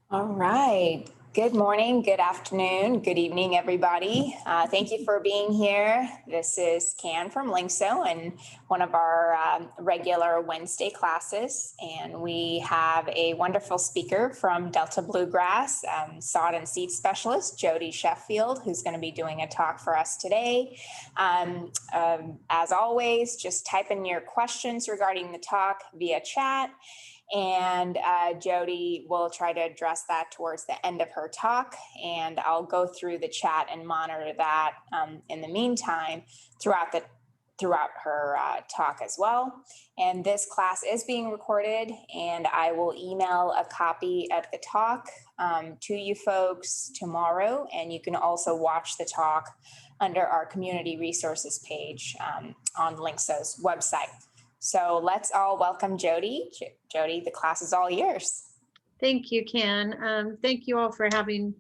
All right. Good morning, good afternoon, good evening, everybody. Thank you for being here. This is Can from Lyngso and one of our regular Wednesday classes. And we have a wonderful speaker from Delta Bluegrass, Sodden seed specialist, Jodie Sheffield, who's going to be doing a talk for us today. As always, just type in your questions regarding the talk via chat. And Jodie will try to address that towards the end of her talk. And I'll go through the chat and monitor that in the meantime throughout her talk as well. And this class is being recorded, and I will email a copy of the talk to you folks tomorrow. And you can also watch the talk under our community resources page on Lyngso's website. So let's all welcome Jodie. Jodie, the class is all yours. Thank you, Ken. Thank you all for having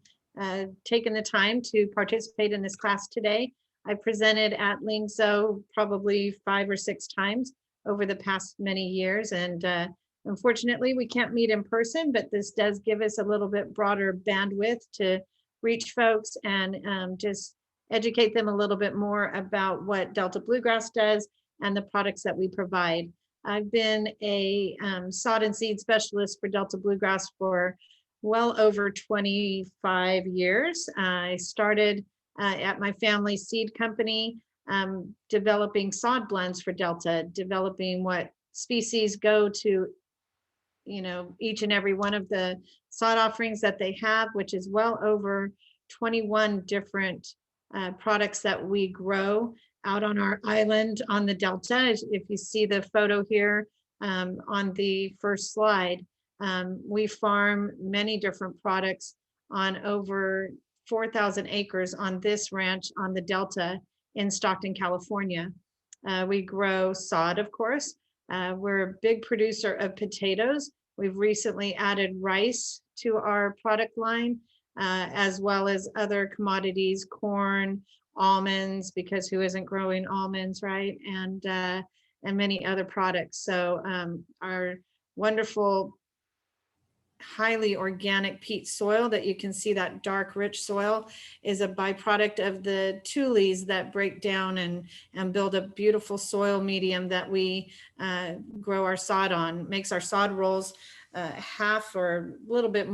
taken the time to participate in this class today. I presented at Lyngso probably 5 or 6 times over the past many years, and unfortunately we can't meet in person, but this does give us a little bit broader bandwidth to reach folks and just educate them a little bit more about what Delta Bluegrass does and the products that we provide. I've been a sod and seed specialist for Delta Bluegrass for well over 25 years. I started at my family seed company, developing sod blends for Delta, developing what species go to, each and every one of the sod offerings that they have, which is well over 21 different products that we grow out on our island on the Delta. If you see the photo here on the first slide, we farm many different products on over 4,000 acres on this ranch on the Delta in Stockton, California. We grow sod, of course. We're a big producer of potatoes. We've recently added rice to our product line, as well as other commodities, corn, almonds, because who isn't growing almonds, right? And many other products. So our wonderful, highly organic peat soil that you can see, that dark, rich soil, is a byproduct of the tules that break down and build a beautiful soil medium that we grow our sod on. Makes our sod rolls half or a little bit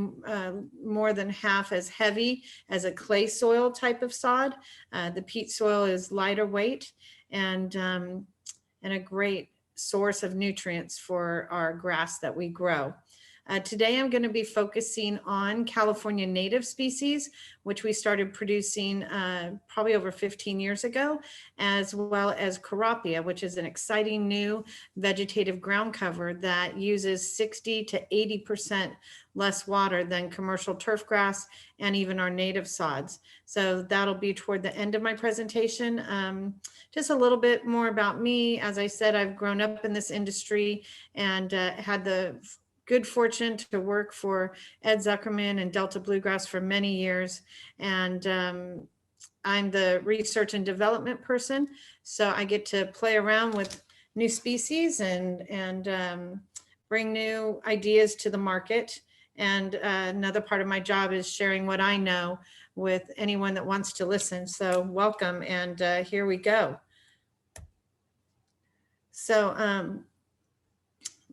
more than half as heavy as a clay soil type of sod. The peat soil is lighter weight and a great source of nutrients for our grass that we grow. Today, I'm going to be focusing on California native species, which we started producing probably over 15 years ago, as well as Corapia, which is an exciting new vegetative ground cover that uses 60 to 80% less water than commercial turf grass and even our native sods. So that'll be toward the end of my presentation. Just a little bit more about me. As I said, I've grown up in this industry and had the good fortune to work for Ed Zuckerman and Delta Bluegrass for many years. And I'm the research and development person. So I get to play around with new species and bring new ideas to the market. And another part of my job is sharing what I know with anyone that wants to listen. So welcome, and here we go. So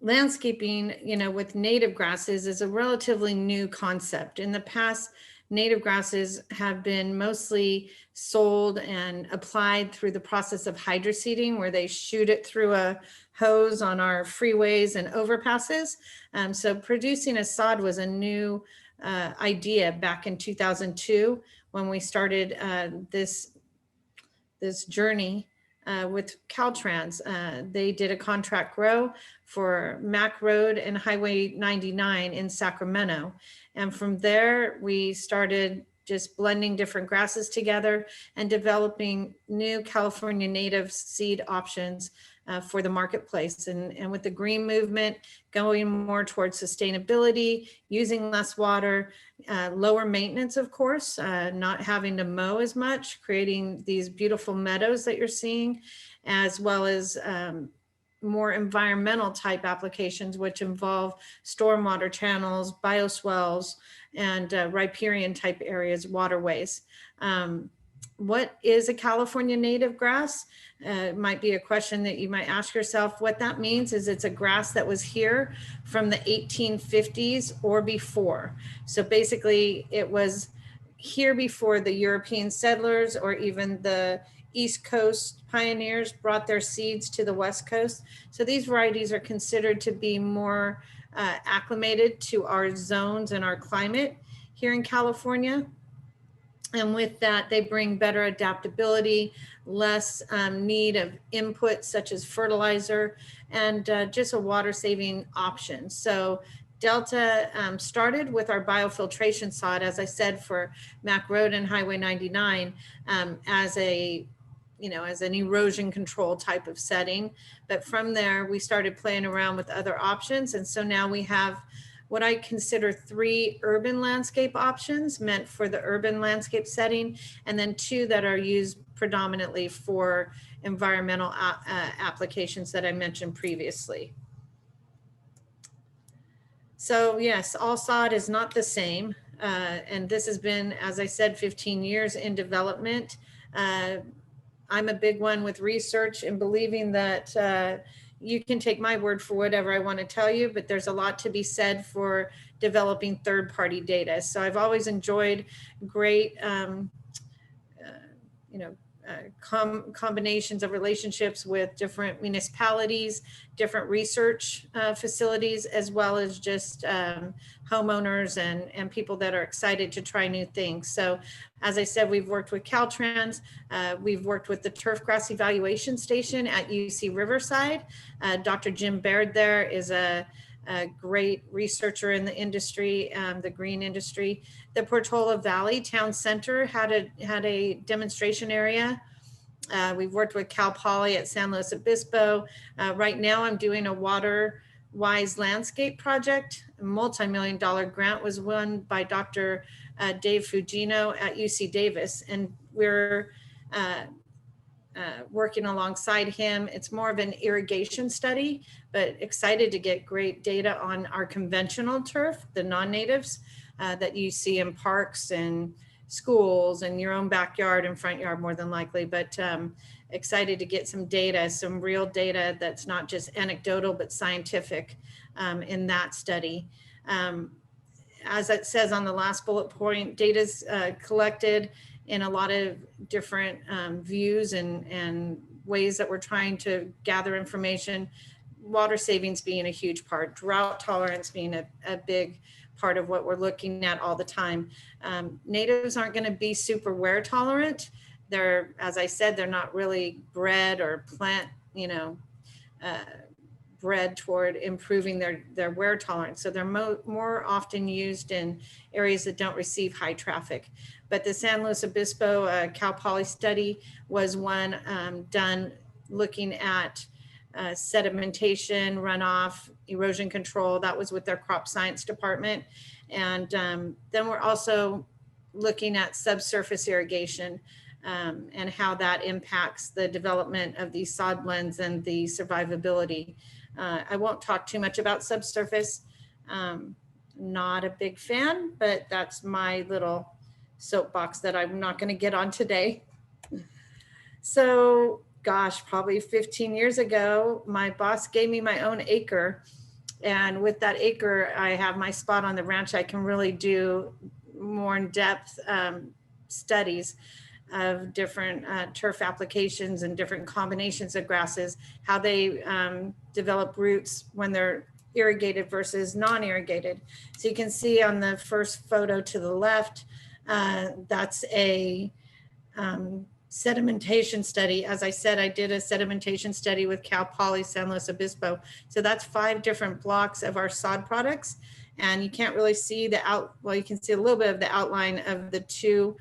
landscaping, with native grasses is a relatively new concept. In the past, native grasses have been mostly sold and applied through the process of hydroseeding, where they shoot it through a hose on our freeways and overpasses. So producing a sod was a new idea back in 2002 when we started this journey with Caltrans. They did a contract grow for Mack Road and Highway 99 in Sacramento. And from there, we started just blending different grasses together and developing new California native seed options for the marketplace. And with the green movement going more towards sustainability, using less water, lower maintenance, of course, not having to mow as much, creating these beautiful meadows that you're seeing, as well as more environmental type applications, which involve stormwater channels, bioswales, and riparian type areas, waterways. What is a California native grass? Might be a question that you might ask yourself. What that means is it's a grass that was here from the 1850s or before. So basically it was here before the European settlers or even the East Coast pioneers brought their seeds to the West Coast. So these varieties are considered to be more acclimated to our zones and our climate here in California. And with that, they bring better adaptability, less need of inputs such as fertilizer, and just a water saving option. So Delta started with our biofiltration sod, as I said, for Mac Road and Highway 99 as a, as an erosion control type of setting. But from there, we started playing around with other options. And so now we have what I consider 3 urban landscape options meant for the urban landscape setting, and then 2 that are used predominantly for environmental applications that I mentioned previously. So yes, all sod is not the same. And this has been, as I said, 15 years in development. I'm a big one with research and believing that you can take my word for whatever I want to tell you, but there's a lot to be said for developing third-party data. So I've always enjoyed great, combinations of relationships with different municipalities, different research facilities, as well as just homeowners and people that are excited to try new things. So as I said, we've worked with Caltrans, we've worked with the Turf Grass Evaluation Station at UC Riverside. Dr. Jim Baird there is a great researcher in the industry, the green industry. The Portola Valley Town Center had a demonstration area. We've worked with Cal Poly at San Luis Obispo. Right now I'm doing a water wise landscape project. A multi-million-dollar grant was won by Dr. Dave Fugino at UC Davis. And we're working alongside him. It's more of an irrigation study, but excited to get great data on our conventional turf, the non-natives that you see in parks and schools and your own backyard and front yard more than likely, but excited to get some data, some real data that's not just anecdotal, but scientific in that study. As it says on the last bullet point, data's collected in a lot of different views and ways that we're trying to gather information. Water savings being a huge part, drought tolerance being a big part of what we're looking at all the time. Natives aren't going to be super wear tolerant. They're, as I said, they're not really bred or plant, bred toward improving their wear tolerance. So they're more often used in areas that don't receive high traffic. But the San Luis Obispo Cal Poly study was one done looking at sedimentation, runoff, erosion control. That was with their crop science department. And then we're also looking at subsurface irrigation and how that impacts the development of these sod blends and the survivability. I won't talk too much about subsurface. Not a big fan, but that's my little soapbox that I'm not going to get on today. So gosh, probably 15 years ago, my boss gave me my own acre. And with that acre, I have my spot on the ranch. I can really do more in-depth studies of different turf applications and different combinations of grasses, how they develop roots when they're irrigated versus non-irrigated. So you can see on the first photo to the left, that's a sedimentation study. As I said, I did a sedimentation study with Cal Poly San Luis Obispo. So that's 5 different blocks of our sod products. And you can't really see well, you can see a little bit of the outline of the 2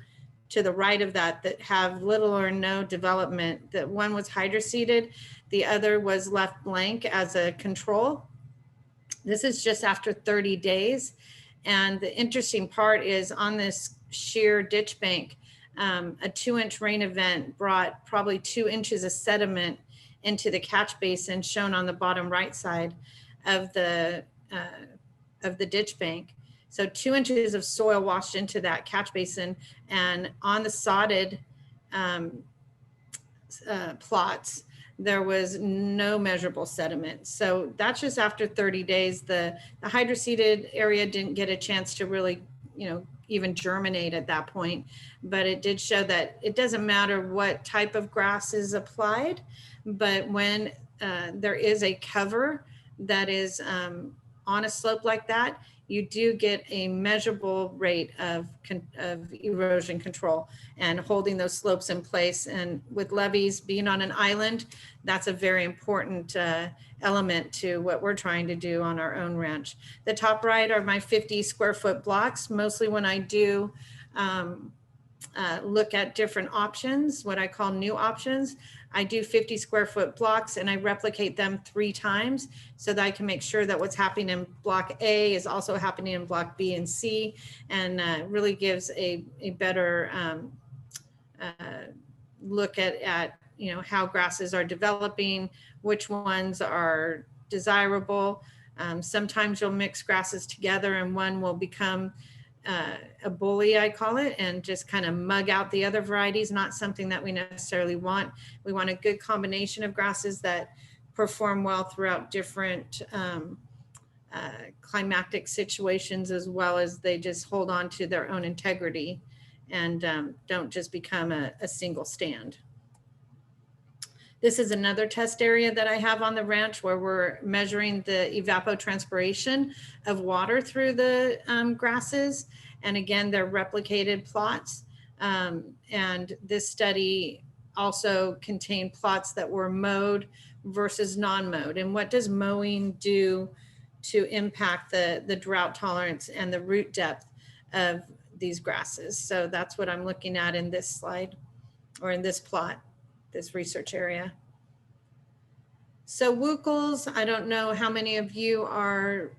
to the right of that have little or no development. That one was hydroseeded, the other was left blank as a control. This is just after 30 days. And the interesting part is on this sheer ditch bank, a 2-inch rain event brought probably 2 inches of sediment into the catch basin shown on the bottom right side of the ditch bank. So 2 inches of soil washed into that catch basin, and on the sodded plots, there was no measurable sediment. So that's just after 30 days. The hydroseeded area didn't get a chance to really, even germinate at that point, but it did show that it doesn't matter what type of grass is applied, but when there is a cover that is on a slope like that, you do get a measurable rate of erosion control and holding those slopes in place. And with levees being on an island, that's a very important element to what we're trying to do on our own ranch. The top right are my 50 square foot blocks. Mostly when I do look at different options, what I call new options, I do 50 square foot blocks and I replicate them 3 times so that I can make sure that what's happening in block A is also happening in block B and C, and really gives a better look at how grasses are developing, which ones are desirable. Sometimes you'll mix grasses together and one will become a bully, I call it, and just kind of mug out the other varieties. Not something that we necessarily want. We want a good combination of grasses that perform well throughout different climatic situations, as well as they just hold on to their own integrity and don't just become a single stand. This is another test area that I have on the ranch where we're measuring the evapotranspiration of water through the grasses. And again, they're replicated plots. And this study also contained plots that were mowed versus non-mowed. And what does mowing do to impact the drought tolerance and the root depth of these grasses? So that's what I'm looking at in this slide, or in this plot, this research area. So WUCLs, I don't know how many of you are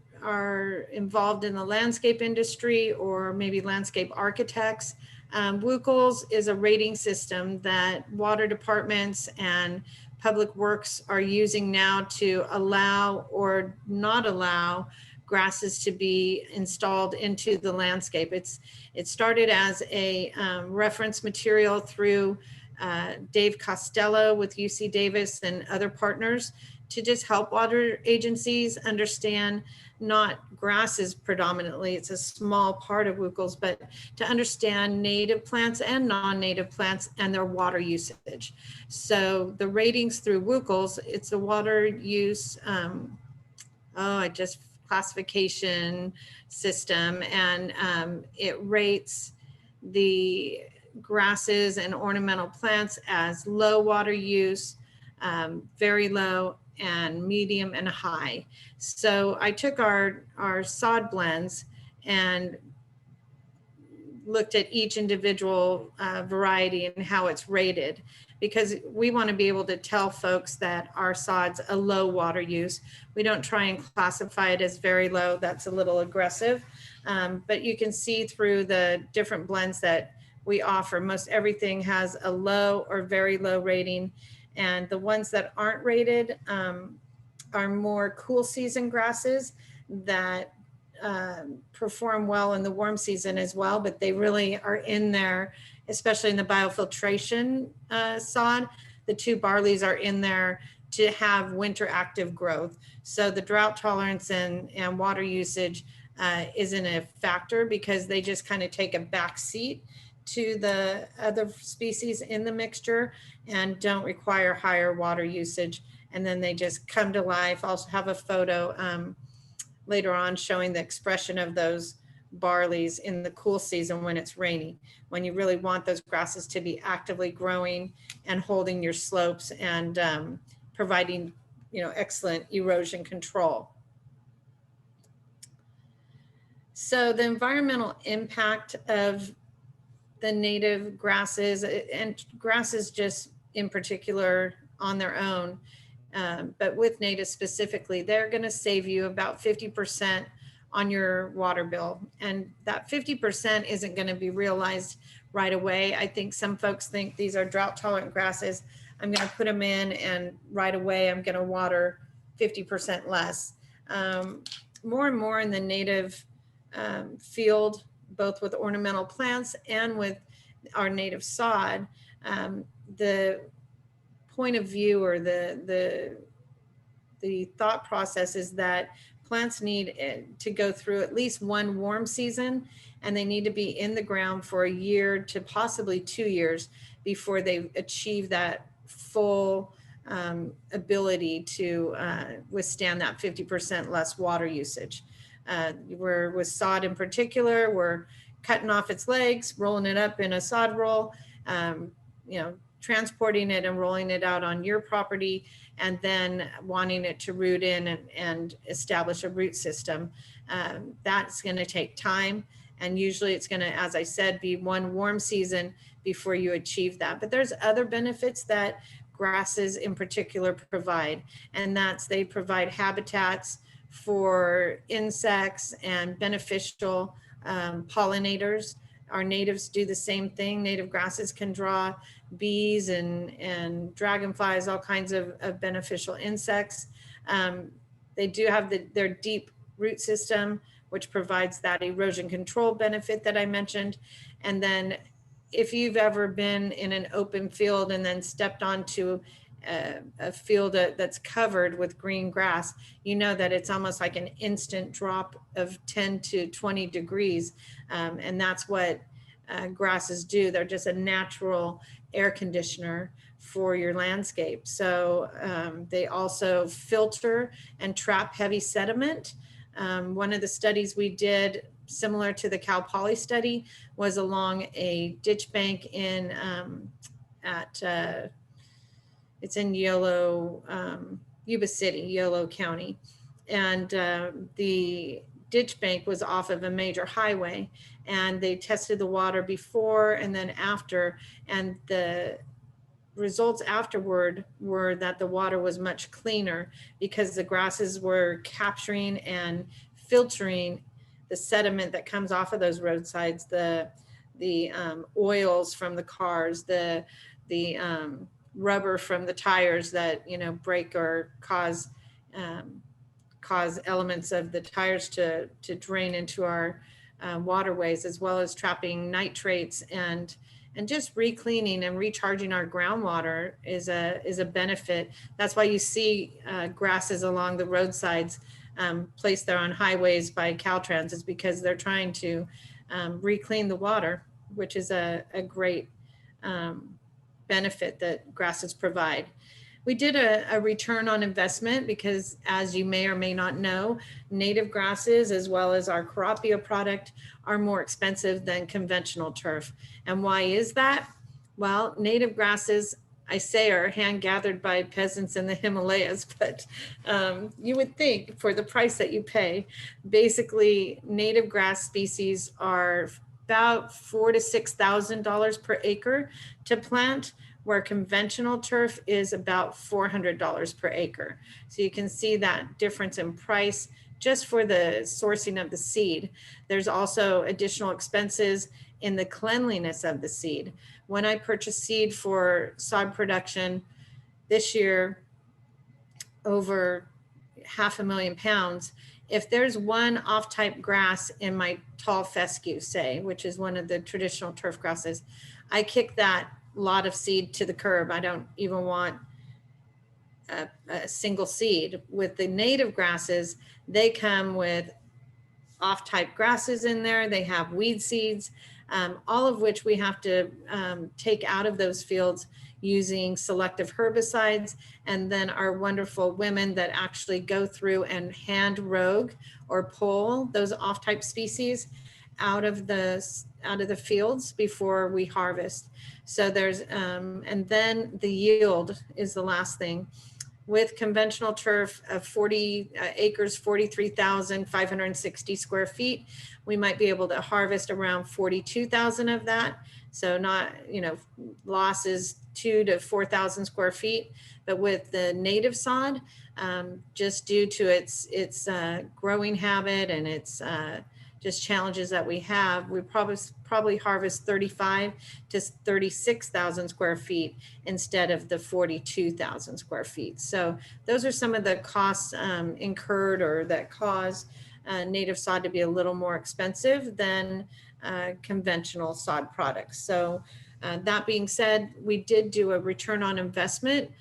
involved in the landscape industry or maybe landscape architects. WUCLs is a rating system that water departments and public works are using now to allow or not allow grasses to be installed into the landscape. It started as a reference material through Dave Costello with UC Davis and other partners to just help water agencies understand not grasses predominantly, it's a small part of WUCLs, but to understand native plants and non-native plants and their water usage. So the ratings through WUCLs, it's a water use, classification system, and it rates the grasses and ornamental plants as low water use, very low, and medium and high. So I took our sod blends and looked at each individual variety and how it's rated, because we want to be able to tell folks that our sod's a low water use. We don't try and classify it as very low. That's a little aggressive, but you can see through the different blends that we offer, most everything has a low or very low rating. And the ones that aren't rated are more cool season grasses that perform well in the warm season as well, but they really are in there, especially in the biofiltration sod. The 2 barleys are in there to have winter active growth. So the drought tolerance and water usage isn't a factor, because they just kind of take a back seat to the other species in the mixture and don't require higher water usage. And then they just come to life. I'll have a photo later on showing the expression of those barleys in the cool season when it's rainy, when you really want those grasses to be actively growing and holding your slopes and providing, excellent erosion control. So the environmental impact of the native grasses, and grasses just in particular on their own, but with native specifically, they're going to save you about 50% on your water bill. And that 50% isn't going to be realized right away. I think some folks think these are drought tolerant grasses. I'm going to put them in and right away I'm going to water 50% less. More and more in the native field, both with ornamental plants and with our native sod, the point of view or the thought process is that plants need to go through at least one warm season, and they need to be in the ground for a year to possibly 2 years before they achieve that full ability to withstand that 50% less water usage. We're with sod in particular, we're cutting off its legs, rolling it up in a sod roll, transporting it and rolling it out on your property, and then wanting it to root in and establish a root system. That's going to take time. And usually it's going to, as I said, be one warm season before you achieve that. But there's other benefits that grasses in particular provide. And that's they provide habitats for insects and beneficial pollinators. Our natives do the same thing. Native grasses can draw bees and dragonflies, all kinds of beneficial insects. They do have their deep root system, which provides that erosion control benefit that I mentioned. And then if you've ever been in an open field and then stepped onto a field that's covered with green grass, you know that it's almost like an instant drop of 10 to 20 degrees. And that's what grasses do. They're just a natural air conditioner for your landscape. So they also filter and trap heavy sediment. One of the studies we did, similar to the Cal Poly study, was along a ditch bank in it's in Yuba City, Yolo County. And the ditch bank was off of a major highway, and they tested the water before and then after, and the results afterward were that the water was much cleaner because the grasses were capturing and filtering the sediment that comes off of those roadsides, the oils from the cars, the rubber from the tires that break or cause elements of the tires to drain into our waterways, as well as trapping nitrates and just recleaning and recharging our groundwater is a benefit. That's why you see grasses along the roadsides placed there on highways by Caltrans, is because they're trying to reclaim the water, which is a great benefit that grasses provide. We did a return on investment because, as you may or may not know, native grasses as well as our Corapia product are more expensive than conventional turf. And why is that? Well, native grasses, I say, are hand gathered by peasants in the Himalayas, but you would think for the price that you pay, basically native grass species are about $4,000 to $6,000 per acre to plant, where conventional turf is about $400 per acre. So you can see that difference in price just for the sourcing of the seed. There's also additional expenses in the cleanliness of the seed. When I purchased seed for sod production this year, over 500,000 pounds, if there's one off-type grass in my tall fescue, say, which is one of the traditional turf grasses, I kick that lot of seed to the curb. I don't even want a single seed. With the native grasses, they come with off-type grasses in there. They have weed seeds, all of which we have to take out of those fields using selective herbicides. And then our wonderful women that actually go through and hand rogue or pull those off-type species out of the fields before we harvest. So there's, and then the yield is the last thing. With conventional turf of 40 acres, 43,560 square feet, we might be able to harvest around 42,000 of that. So not, loss is 2,000 to 4,000 square feet. But with the native sod, just due to its growing habit and its just challenges that we have. We probably harvest 35 to 36,000 square feet instead of the 42,000 square feet. So those are some of the costs incurred or that cause native sod to be a little more expensive than conventional sod products. So that being said, we did do a return on investment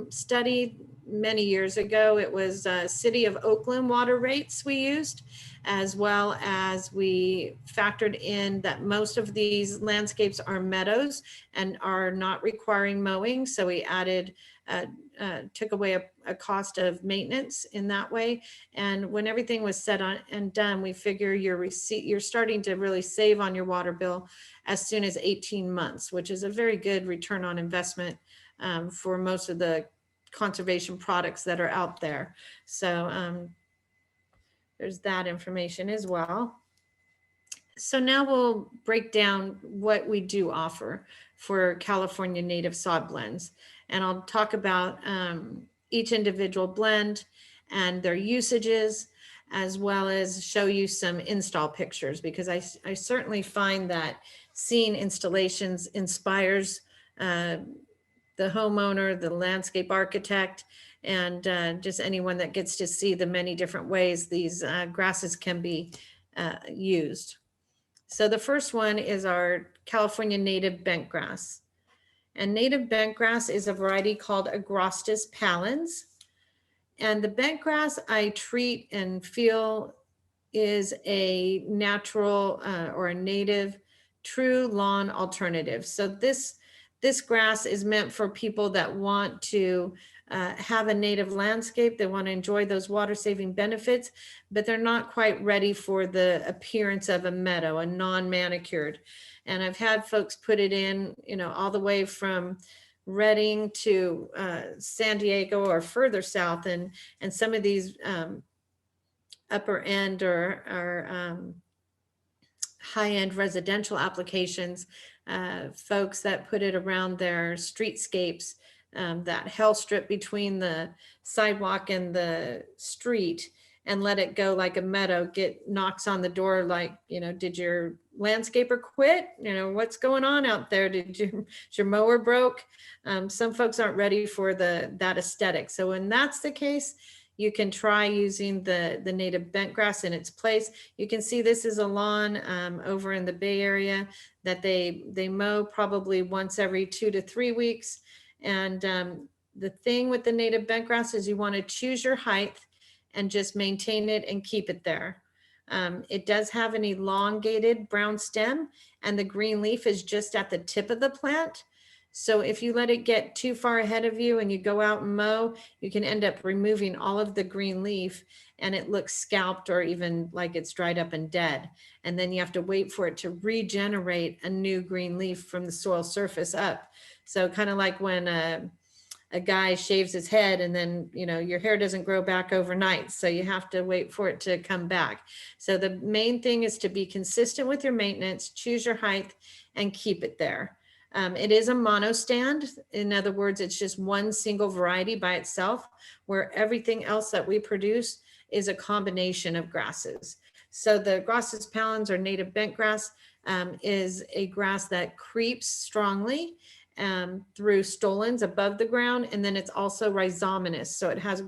study many years ago. It was City of Oakland water rates we used, as well as we factored in that most of these landscapes are meadows and are not requiring mowing. So we added, took away a cost of maintenance in that way. And when everything was said on and done, we figure you're starting to really save on your water bill as soon as 18 months, which is a very good return on investment for most of the conservation products that are out there. So there's that information as well. So now we'll break down what we do offer for California native sod blends. And I'll talk about each individual blend and their usages, as well as show you some install pictures, because I certainly find that seeing installations inspires the homeowner, the landscape architect, and just anyone that gets to see the many different ways these grasses can be used. So the first one is our California native bentgrass. And native bentgrass is a variety called Agrostis pallens. And the bentgrass I treat and feel is a natural or a native true lawn alternative. So this grass is meant for people that want to have a native landscape. They want to enjoy those water saving benefits, but they're not quite ready for the appearance of a meadow, a non-manicured. And I've had folks put it in, all the way from Redding to San Diego or further south. And some of these upper end or high-end residential applications, folks that put it around their streetscapes, that hell strip between the sidewalk and the street, and let it go like a meadow, knocks on the door like, did your landscaper quit? What's going on out there? Is your mower broke? Some folks aren't ready for that aesthetic. So when that's the case, you can try using the native bentgrass in its place. You can see this is a lawn over in the Bay Area that they mow probably once every 2 to 3 weeks. And the thing with the native bentgrass is you want to choose your height and just maintain it and keep it there. It does have an elongated brown stem, and the green leaf is just at the tip of the plant. So if you let it get too far ahead of you and you go out and mow, you can end up removing all of the green leaf, and it looks scalped or even like it's dried up and dead. And then you have to wait for it to regenerate a new green leaf from the soil surface up. So kind of like when a guy shaves his head and then, your hair doesn't grow back overnight. So you have to wait for it to come back. So the main thing is to be consistent with your maintenance, choose your height, and keep it there. It is a monostand. In other words, it's just one single variety by itself, where everything else that we produce is a combination of grasses. So the Agrostis pallens, or native bentgrass, is a grass that creeps strongly through stolons above the ground, and then it's also rhizominous. So it has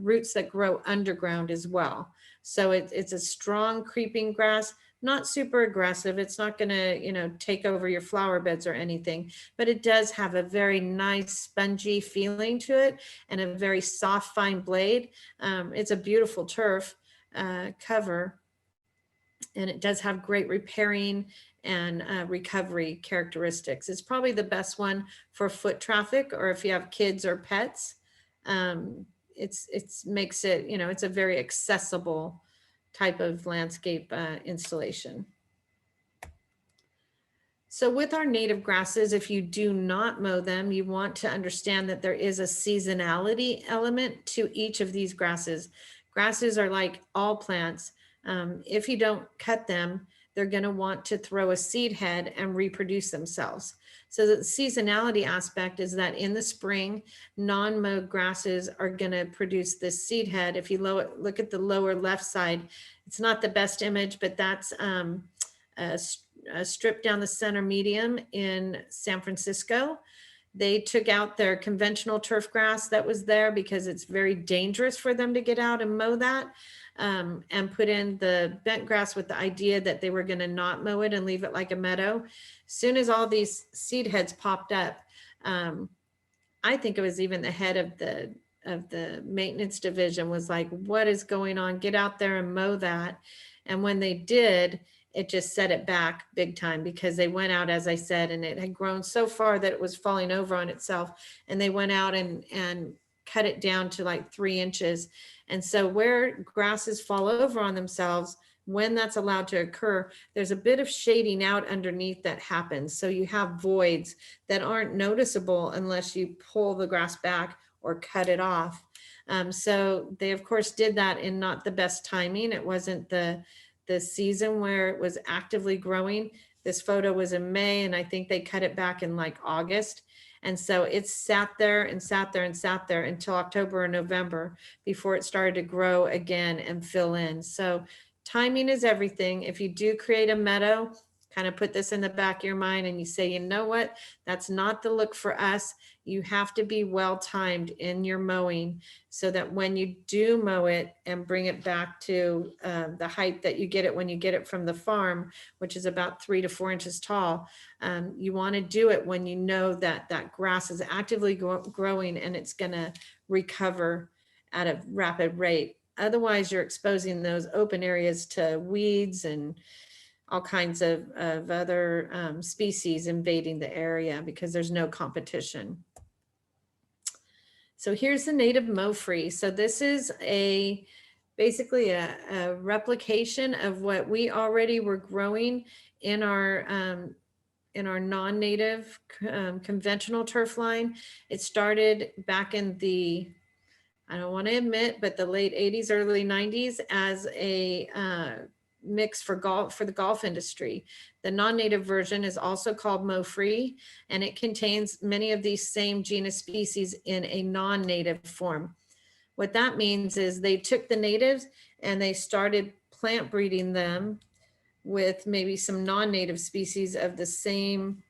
roots that grow underground as well. So it's a strong creeping grass. Not super aggressive. It's not going to, take over your flower beds or anything, but it does have a very nice spongy feeling to it and a very soft, fine blade. It's a beautiful turf cover, and it does have great repairing and recovery characteristics. It's probably the best one for foot traffic, or if you have kids or pets. It's makes it, it's a very accessible type of landscape installation. So with our native grasses, if you do not mow them, you want to understand that there is a seasonality element to each of these grasses. Grasses are like all plants. If you don't cut them, they're going to want to throw a seed head and reproduce themselves. So the seasonality aspect is that in the spring, non-mowed grasses are going to produce this seed head. If you look at the lower left side, it's not the best image, but that's a strip down the center medium in San Francisco. They took out their conventional turf grass that was there because it's very dangerous for them to get out and mow that, and put in the bent grass with the idea that they were going to not mow it and leave it like a meadow. As soon as all these seed heads popped up, I think it was even the head of the maintenance division was like, what is going on? Get out there and mow that. And when they did, it just set it back big time, because they went out, as I said, and it had grown so far that it was falling over on itself. And they went out and cut it down to like 3 inches. And so where grasses fall over on themselves, when that's allowed to occur, there's a bit of shading out underneath that happens. So you have voids that aren't noticeable unless you pull the grass back or cut it off. So they, of course, did that in not the best timing. It wasn't the season where it was actively growing. This photo was in May, and I think they cut it back in like August. And so it sat there and sat there and sat there until October or November before it started to grow again and fill in. So timing is everything. If you do create a meadow, kind of put this in the back of your mind and you say, you know what, that's not the look for us. You have to be well timed in your mowing so that when you do mow it and bring it back to the height that you get it when you get it from the farm, which is about 3 to 4 inches tall, you want to do it when you know that that grass is actively growing and it's going to recover at a rapid rate. Otherwise, you're exposing those open areas to weeds and all kinds of other species invading the area because there's no competition. So here's the native mow free. So this is basically a replication of what we already were growing in our non-native conventional turf line. It started back in the, I don't want to admit, but the late 80s, early 90s as a mix for the golf industry. The non-native version is also called mow free, and it contains many of these same genus species in a non-native form. What that means is they took the natives and they started plant breeding them with maybe some non-native species of the same,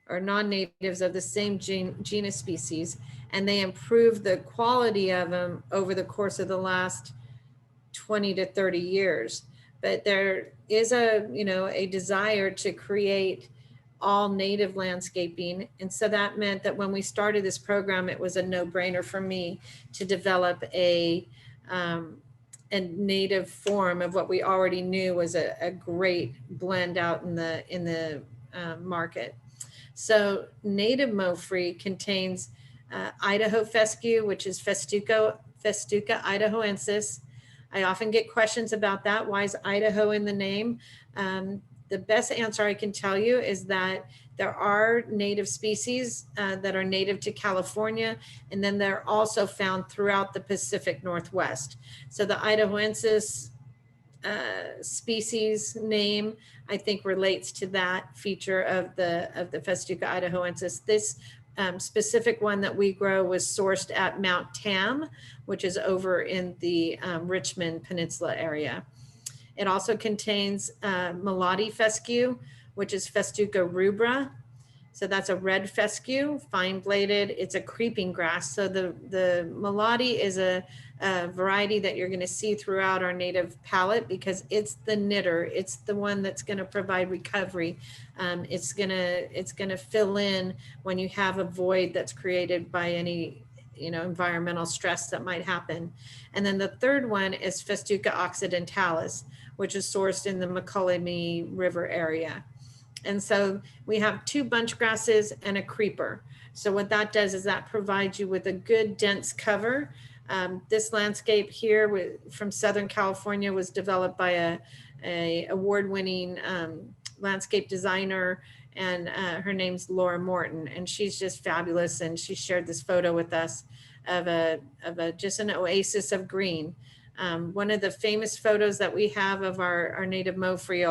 or non-natives of the same genus species, and they improved the quality of them over the course of the last 20 to 30 years. But there is a desire to create all native landscaping. And so that meant that when we started this program, it was a no-brainer for me to develop a native form of what we already knew was a great blend out in the market. So native mow free contains Idaho Fescue, which is Festuca idahoensis. I often get questions about that. Why is Idaho in the name? The best answer I can tell you is that there are native species that are native to California, and then they're also found throughout the Pacific Northwest. So the idahoensis species name, I think, relates to that feature of the Festuca idahoensis. This specific one that we grow was sourced at Mount Tam, which is over in the Richmond Peninsula area. It also contains Melody fescue, which is Festuca rubra. So that's a red fescue, fine bladed. It's a creeping grass. So the Melody is a variety that you're going to see throughout our native palette because it's the knitter. It's the one that's going to provide recovery. It's gonna fill in when you have a void that's created by any environmental stress that might happen. And then the third one is Festuca occidentalis, which is sourced in the McCullough River area. And so we have 2 bunch grasses and a creeper. So what that does is that provides you with a good dense cover. This landscape here from Southern California was developed by a award-winning landscape designer, and her name's Laura Morton, and she's just fabulous. And she shared this photo with us of just an oasis of green. One of the famous photos that we have of our native mow free,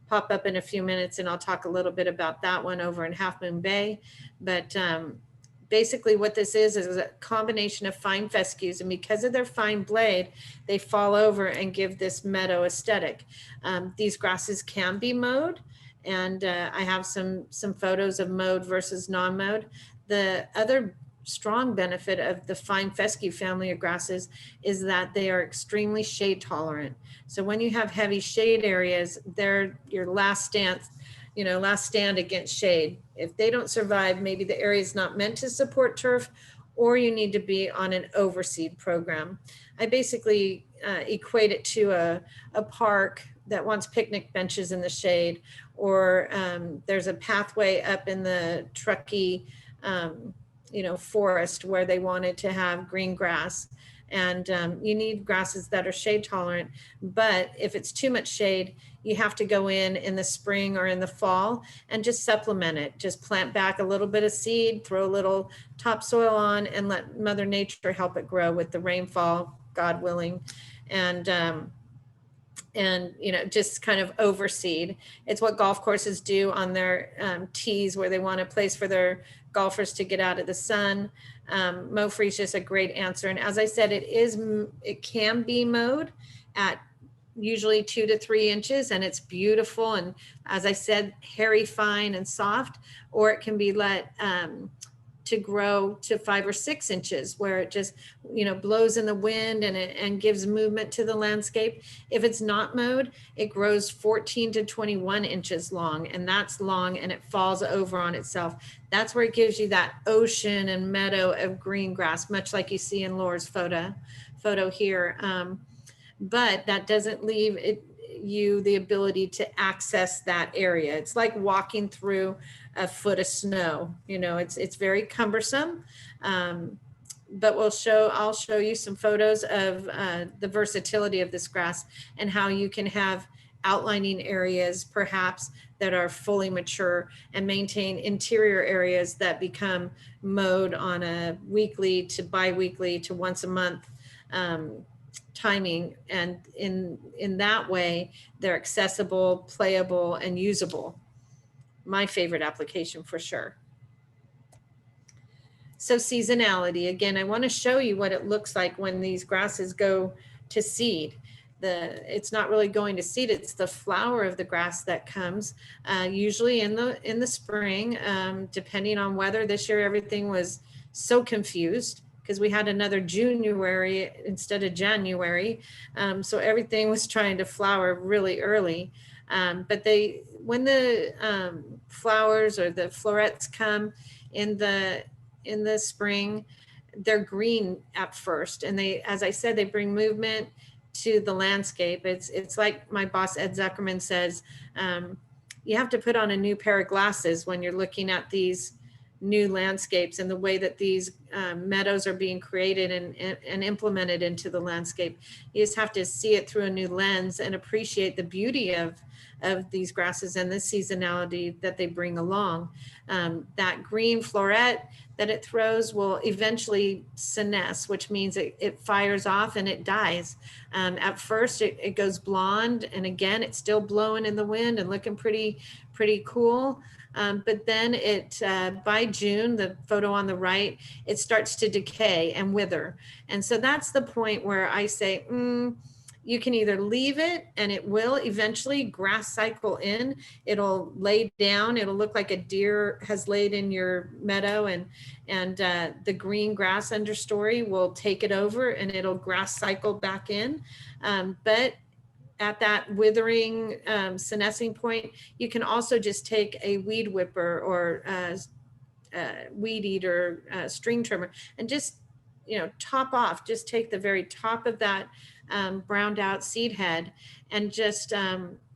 pop up in a few minutes, and I'll talk a little bit about that one over in Half Moon Bay. But basically what this is a combination of fine fescues, and because of their fine blade, they fall over and give this meadow aesthetic. These grasses can be mowed, and I have some photos of mowed versus non-mowed. The other strong benefit of the fine fescue family of grasses is that they are extremely shade tolerant. So when you have heavy shade areas, they're your last stand against shade. If they don't survive, maybe the area is not meant to support turf, or you need to be on an overseed program. I basically equate it to a park that wants picnic benches in the shade, or there's a pathway up in the Truckee forest where they wanted to have green grass. And you need grasses that are shade tolerant, but if it's too much shade, you have to go in the spring or in the fall and just supplement it. Just plant back a little bit of seed, throw a little topsoil on, and let Mother Nature help it grow with the rainfall, God willing. And just kind of overseed. It's what golf courses do on their tees where they want a place for their golfers to get out of the sun. Mow free is just a great answer. And as I said, it can be mowed at usually 2 to 3 inches, and it's beautiful. And as I said, hairy, fine, and soft, or it can be let to grow to 5 or 6 inches, where it just, blows in the wind and gives movement to the landscape. If it's not mowed, it grows 14 to 21 inches long, and that's long, and it falls over on itself. That's where it gives you that ocean and meadow of green grass, much like you see in Laura's photo here. But that doesn't leave you the ability to access that area. It's like walking through a foot of snow. It's very cumbersome. But I'll show you some photos of the versatility of this grass and how you can have outlining areas perhaps that are fully mature and maintain interior areas that become mowed on a weekly to bi-weekly to once a month timing. And in that way, they're accessible, playable, and usable. My favorite application for sure. So seasonality, again, I want to show you what it looks like when these grasses go to seed. It's not really going to seed, it's the flower of the grass that comes usually in the spring, depending on weather. This year everything was so confused because we had another January instead of January. So everything was trying to flower really early. But when the flowers or the florets come in the spring, they're green at first. And as I said, they bring movement to the landscape. It's like my boss, Ed Zuckerman, says, you have to put on a new pair of glasses when you're looking at these new landscapes and the way that these meadows are being created and implemented into the landscape. You just have to see it through a new lens and appreciate the beauty of these grasses and the seasonality that they bring along. That green floret that it throws will eventually senesce, which means it fires off and it dies. At first it goes blonde, and again, it's still blowing in the wind and looking pretty cool. But then by June, the photo on the right, it starts to decay and wither. And so that's the point where I say, you can either leave it and it will eventually grass cycle in. It'll lay down. It'll look like a deer has laid in your meadow, and the green grass understory will take it over and it'll grass cycle back in. But at that withering, senescing point, you can also just take a weed whipper or weed eater, string trimmer, and just, top off, just take the very top of that browned out seed head and just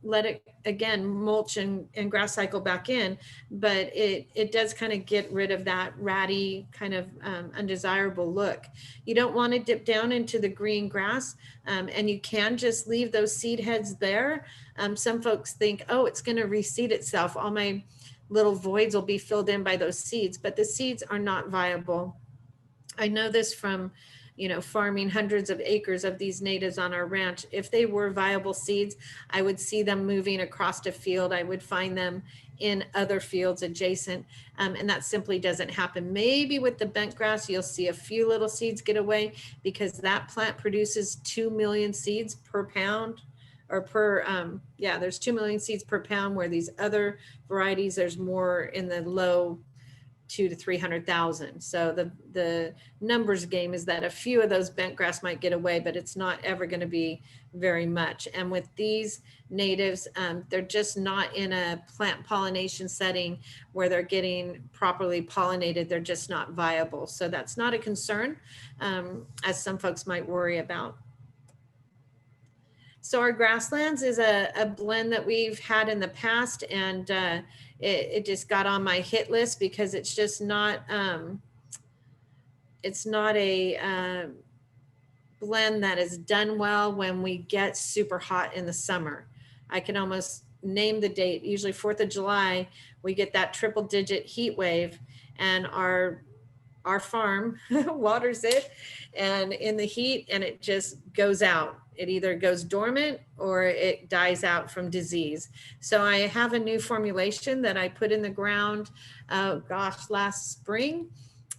let it, again, mulch and grass cycle back in. But it does kind of get rid of that ratty kind of undesirable look. You don't want to dip down into the green grass, and you can just leave those seed heads there. Some folks think, oh, it's going to reseed itself. All my little voids will be filled in by those seeds, but the seeds are not viable. I know this from farming hundreds of acres of these natives on our ranch, if they were viable seeds, I would see them moving across a field. I would find them in other fields adjacent, and that simply doesn't happen. Maybe with the bent grass, you'll see a few little seeds get away because that plant produces 2 million seeds per pound, or there's 2 million seeds per pound, where these other varieties, there's more in the low 200 to 300,000. So the numbers game is that a few of those bent grass might get away, but it's not ever going to be very much. And with these natives, they're just not in a plant pollination setting where they're getting properly pollinated. They're just not viable. So that's not a concern, as some folks might worry about. So our grasslands is a blend that we've had in the past, and it just got on my hit list because it's just not, it's not a blend that is done well when we get super hot in the summer. I can almost name the date, usually 4th of July, we get that triple digit heat wave, and our farm waters it and in the heat, and it just goes out. It either goes dormant or it dies out from disease. So I have a new formulation that I put in the ground, last spring,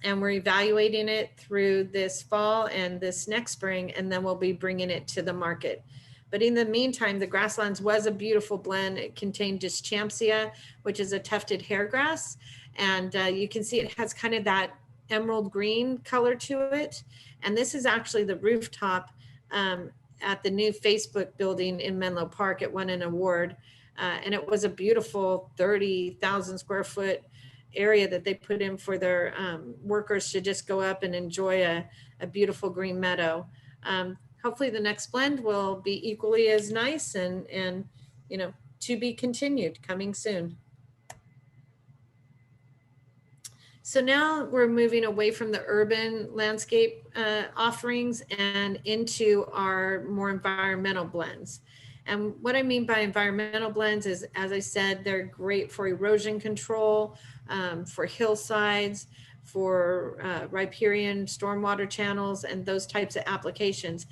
and we're evaluating it through this fall and this next spring, and then we'll be bringing it to the market. But in the meantime, the grasslands was a beautiful blend. It contained Dischampsia, which is a tufted hairgrass. And you can see it has kind of that emerald green color to it. And this is actually the rooftop at the new Facebook building in Menlo Park. It won an award, and it was a beautiful 30,000 square foot area that they put in for their workers to just go up and enjoy a beautiful green meadow. Hopefully the next blend will be equally as nice, and to be continued, coming soon. So now we're moving away from the urban landscape offerings and into our more environmental blends. And what I mean by environmental blends is, as I said, they're great for erosion control, for hillsides, for riparian stormwater channels, and those types of applications.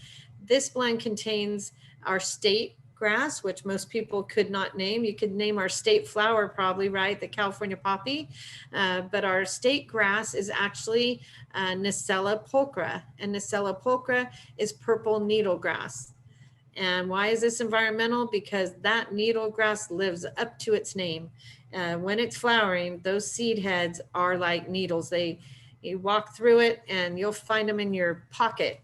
This blend contains our state grass, which most people could not name. You could name our state flower probably, right? The California poppy. But our state grass is actually Nicella pulchra. And Nicella pulchra is purple needlegrass. And why is this environmental? Because that needlegrass lives up to its name. When it's flowering, those seed heads are like needles. You walk through it and you'll find them in your pocket.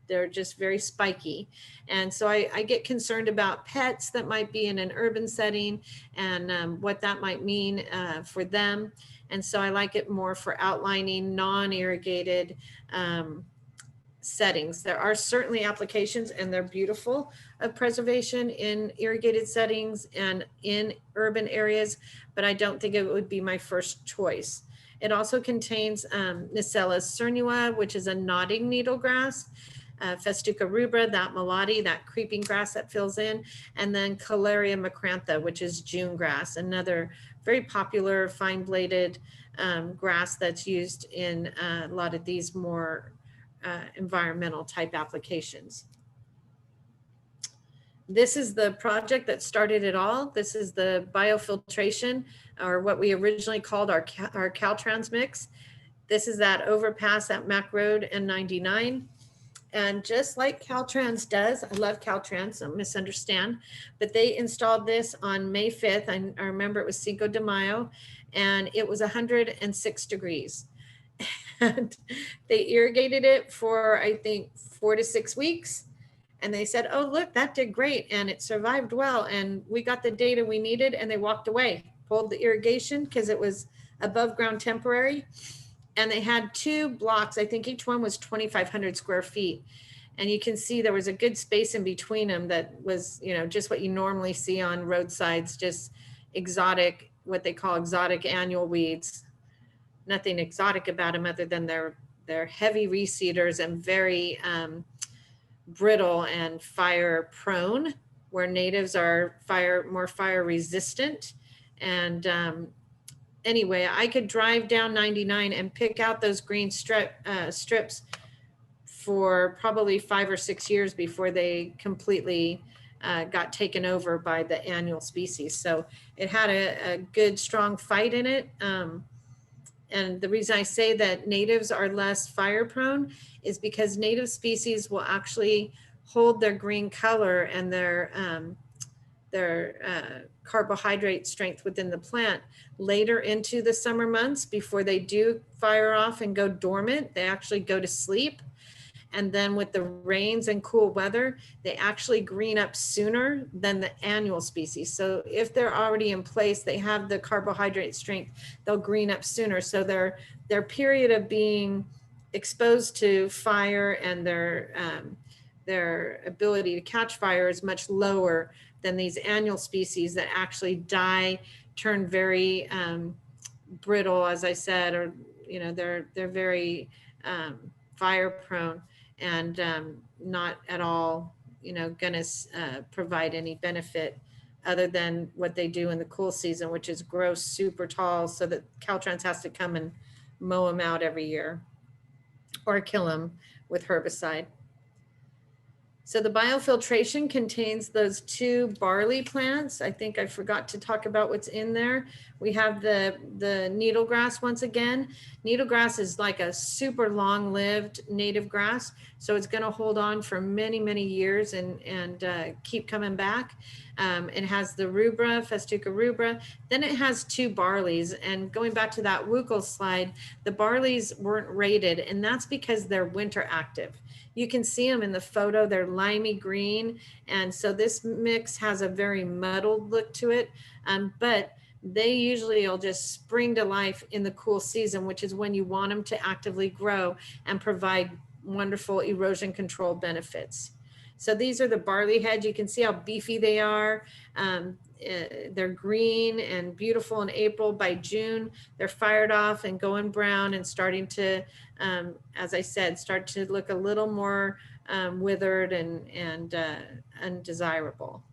They're just very spiky. And so I get concerned about pets that might be in an urban setting and what that might mean for them. And so I like it more for outlining non-irrigated settings. There are certainly applications, and they're beautiful, of preservation in irrigated settings and in urban areas, but I don't think it would be my first choice. It also contains Nicella cernua, which is a nodding needlegrass, Festuca rubra, that melody, that creeping grass that fills in, and then Calaria macrantha, which is June grass, another very popular fine-bladed grass that's used in a lot of these more environmental type applications. This is the project that started it all. This is the biofiltration, or what we originally called our Caltrans mix. This is that overpass at Mac Road and 99. And just like Caltrans does, I love Caltrans, don't misunderstand, but they installed this on May 5th. I remember it was Cinco de Mayo, and it was 106 degrees. And they irrigated it for, I think, 4 to 6 weeks. And they said, oh, look, that did great. And it survived well. And we got the data we needed, and they walked away, pulled the irrigation because it was above ground temporary. And they had 2 blocks. I think each one was 2,500 square feet. And you can see there was a good space in between them that was, just what you normally see on roadsides, just exotic, what they call exotic annual weeds. Nothing exotic about them other than they're heavy reseeders and very brittle and fire prone, where natives are more fire resistant. And anyway, I could drive down 99 and pick out those green strips for probably 5 or 6 years before they completely got taken over by the annual species. So it had a good, strong fight in it. And the reason I say that natives are less fire prone is because native species will actually hold their green color and their carbohydrate strength within the plant later into the summer months before they do fire off and go dormant. They actually go to sleep. And then with the rains and cool weather, they actually green up sooner than the annual species. So if they're already in place, they have the carbohydrate strength, they'll green up sooner. So their period of being exposed to fire and their ability to catch fire is much lower than these annual species that actually die, turn very brittle, as I said, or they're very fire prone and not at all gonna provide any benefit other than what they do in the cool season, which is grow super tall so that Caltrans has to come and mow them out every year or kill them with herbicide. So the biofiltration contains those 2 barley plants. I think I forgot to talk about what's in there. We have the needlegrass once again. Needlegrass is like a super long-lived native grass, so it's going to hold on for many, many years and keep coming back. It has the rubra, Festuca rubra. Then it has 2 barleys. And going back to that Wuchel slide, the barleys weren't rated, and that's because they're winter active. You can see them in the photo, they're limey green. And so this mix has a very muddled look to it, but they usually will just spring to life in the cool season, which is when you want them to actively grow and provide wonderful erosion control benefits. So these are the barley heads. You can see how beefy they are. They're green and beautiful in April. By June, they're fired off and going brown and starting to, as I said, start to look a little more withered and undesirable.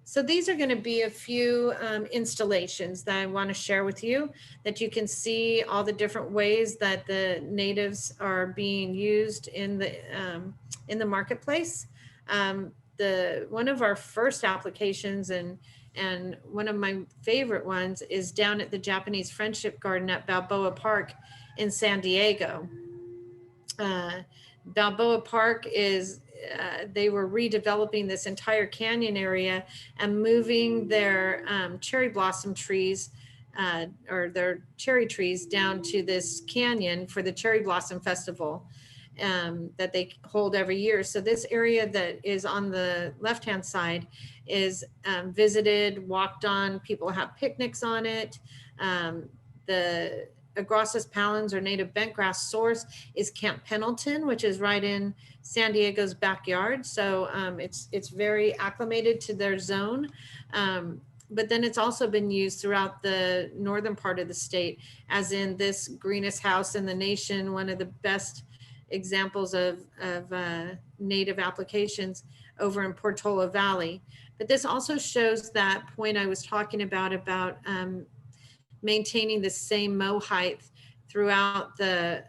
So these are going to be a few installations that I want to share with you, that you can see all the different ways that the natives are being used in the marketplace. One of our first applications and one of my favorite ones is down at the Japanese Friendship Garden at Balboa Park in San Diego. Balboa Park is, they were redeveloping this entire canyon area and moving their cherry blossom trees or their cherry trees down to this canyon for the Cherry Blossom Festival that they hold every year. So this area that is on the left-hand side is visited, walked on, people have picnics on it. The Agrostis palens or native bentgrass source is Camp Pendleton, which is right in San Diego's backyard. So it's very acclimated to their zone. But then it's also been used throughout the northern part of the state, as in this greenest house in the nation, one of the best examples of native applications over in Portola Valley. But this also shows that point I was talking about maintaining the same mow height throughout the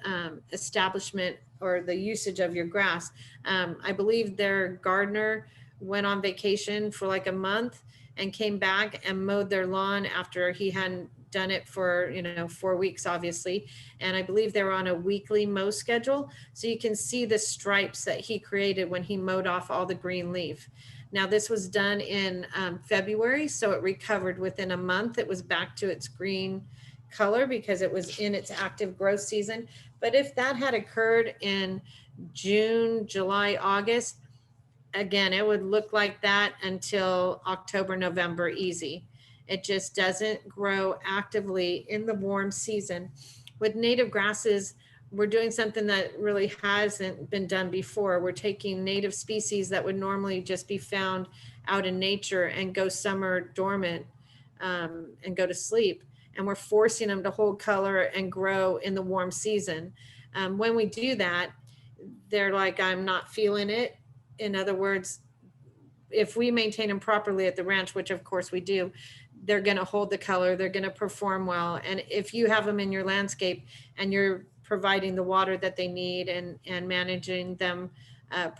establishment or the usage of your grass. I believe their gardener went on vacation for like a month and came back and mowed their lawn after he hadn't done it for 4 weeks, obviously. And I believe they were on a weekly mow schedule. So you can see the stripes that he created when he mowed off all the green leaf. Now this was done in February, so it recovered within a month. It was back to its green color because it was in its active growth season. But if that had occurred in June, July, August, again, it would look like that until October, November, easy. It just doesn't grow actively in the warm season. With native grasses, we're doing something that really hasn't been done before. We're taking native species that would normally just be found out in nature and go summer dormant and go to sleep. And we're forcing them to hold color and grow in the warm season. When we do that, they're like, I'm not feeling it. In other words, if we maintain them properly at the ranch, which of course we do, they're going to hold the color, they're going to perform well. And if you have them in your landscape and you're providing the water that they need and managing them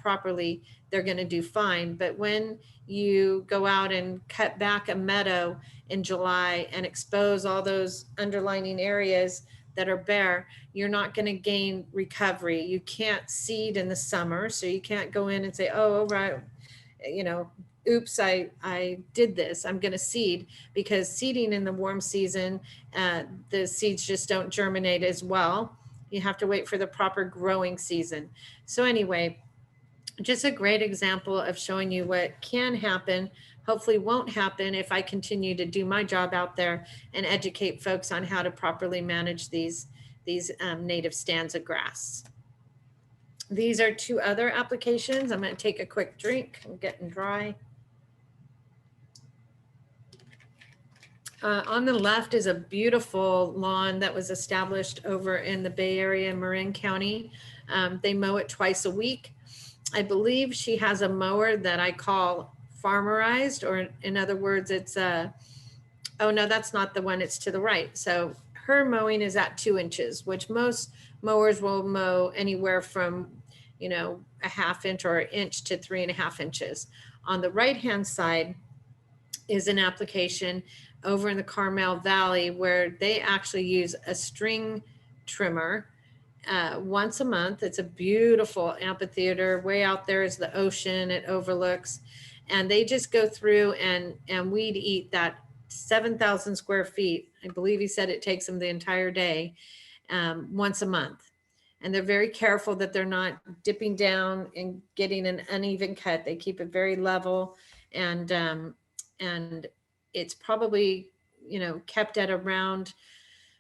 properly, they're going to do fine. But when you go out and cut back a meadow in July and expose all those underlining areas that are bare, you're not going to gain recovery. You can't seed in the summer, so you can't go in and say, oh, right, you know, oops, I did this, I'm going to seed, because seeding in the warm season, the seeds just don't germinate as well. You have to wait for the proper growing season. So anyway, just a great example of showing you what can happen, hopefully won't happen if I continue to do my job out there and educate folks on how to properly manage these native stands of grass. These are two other applications. I'm going to take a quick drink. I'm getting dry. On the left is a beautiful lawn that was established over in the Bay Area, Marin County. They mow it twice a week. I believe she has a mower that I call farmerized, or in other words, it's oh no, that's not the one, it's to the right. So her mowing is at 2 inches, which most mowers will mow anywhere from, you know, a ½ inch or an inch to 3.5 inches. On the right-hand side is an application over in the Carmel Valley where they actually use a string trimmer once a month. It's a beautiful amphitheater. Way out there is the ocean. It overlooks, and they just go through and weed eat that 7,000 square feet. I believe he said it takes them the entire day, once a month. And they're very careful that they're not dipping down and getting an uneven cut. They keep it very level, and it's probably, you know, kept at around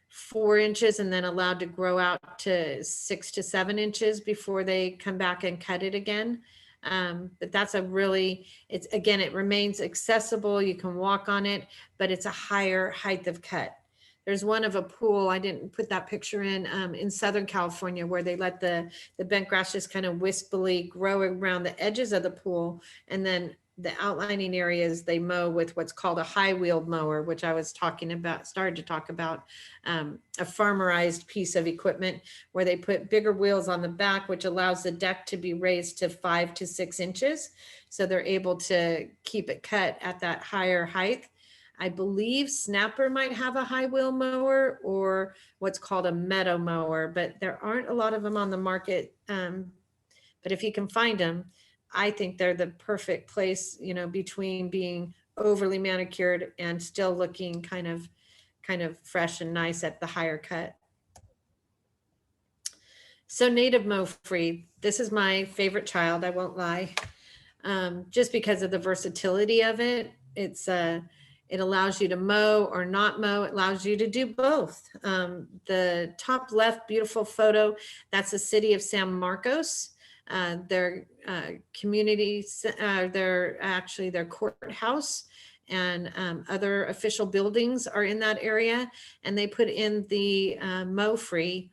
4 inches and then allowed to grow out to 6 to 7 inches before they come back and cut it again. But that's a really, it's, again, it remains accessible. You can walk on it, but it's a higher height of cut. There's one of a pool, I didn't put that picture in Southern California, where they let the bent grass just kind of wispily grow around the edges of the pool, and then the outlining areas they mow with what's called a high-wheeled mower, which I was talking about, started to talk about, a farmerized piece of equipment where they put bigger wheels on the back, which allows the deck to be raised to 5 to 6 inches. So they're able to keep it cut at that higher height. I believe Snapper might have a high wheel mower or what's called a meadow mower, but there aren't a lot of them on the market. But if you can find them, I think they're the perfect place, you know, between being overly manicured and still looking kind of fresh and nice at the higher cut. So native mow free, this is my favorite child, I won't lie, just because of the versatility of it. It allows you to mow or not mow. It allows you to do both. The top left beautiful photo, that's the city of San Marcos. Their community, their courthouse and other official buildings are in that area, and they put in the mow free,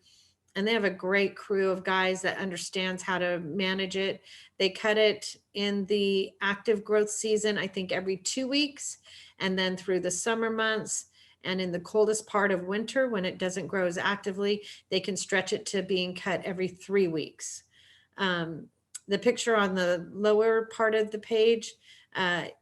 and they have a great crew of guys that understands how to manage it. They cut it in the active growth season, I think every 2 weeks, and then through the summer months. And in the coldest part of winter, when it doesn't grow as actively, they can stretch it to being cut every 3 weeks. The picture on the lower part of the page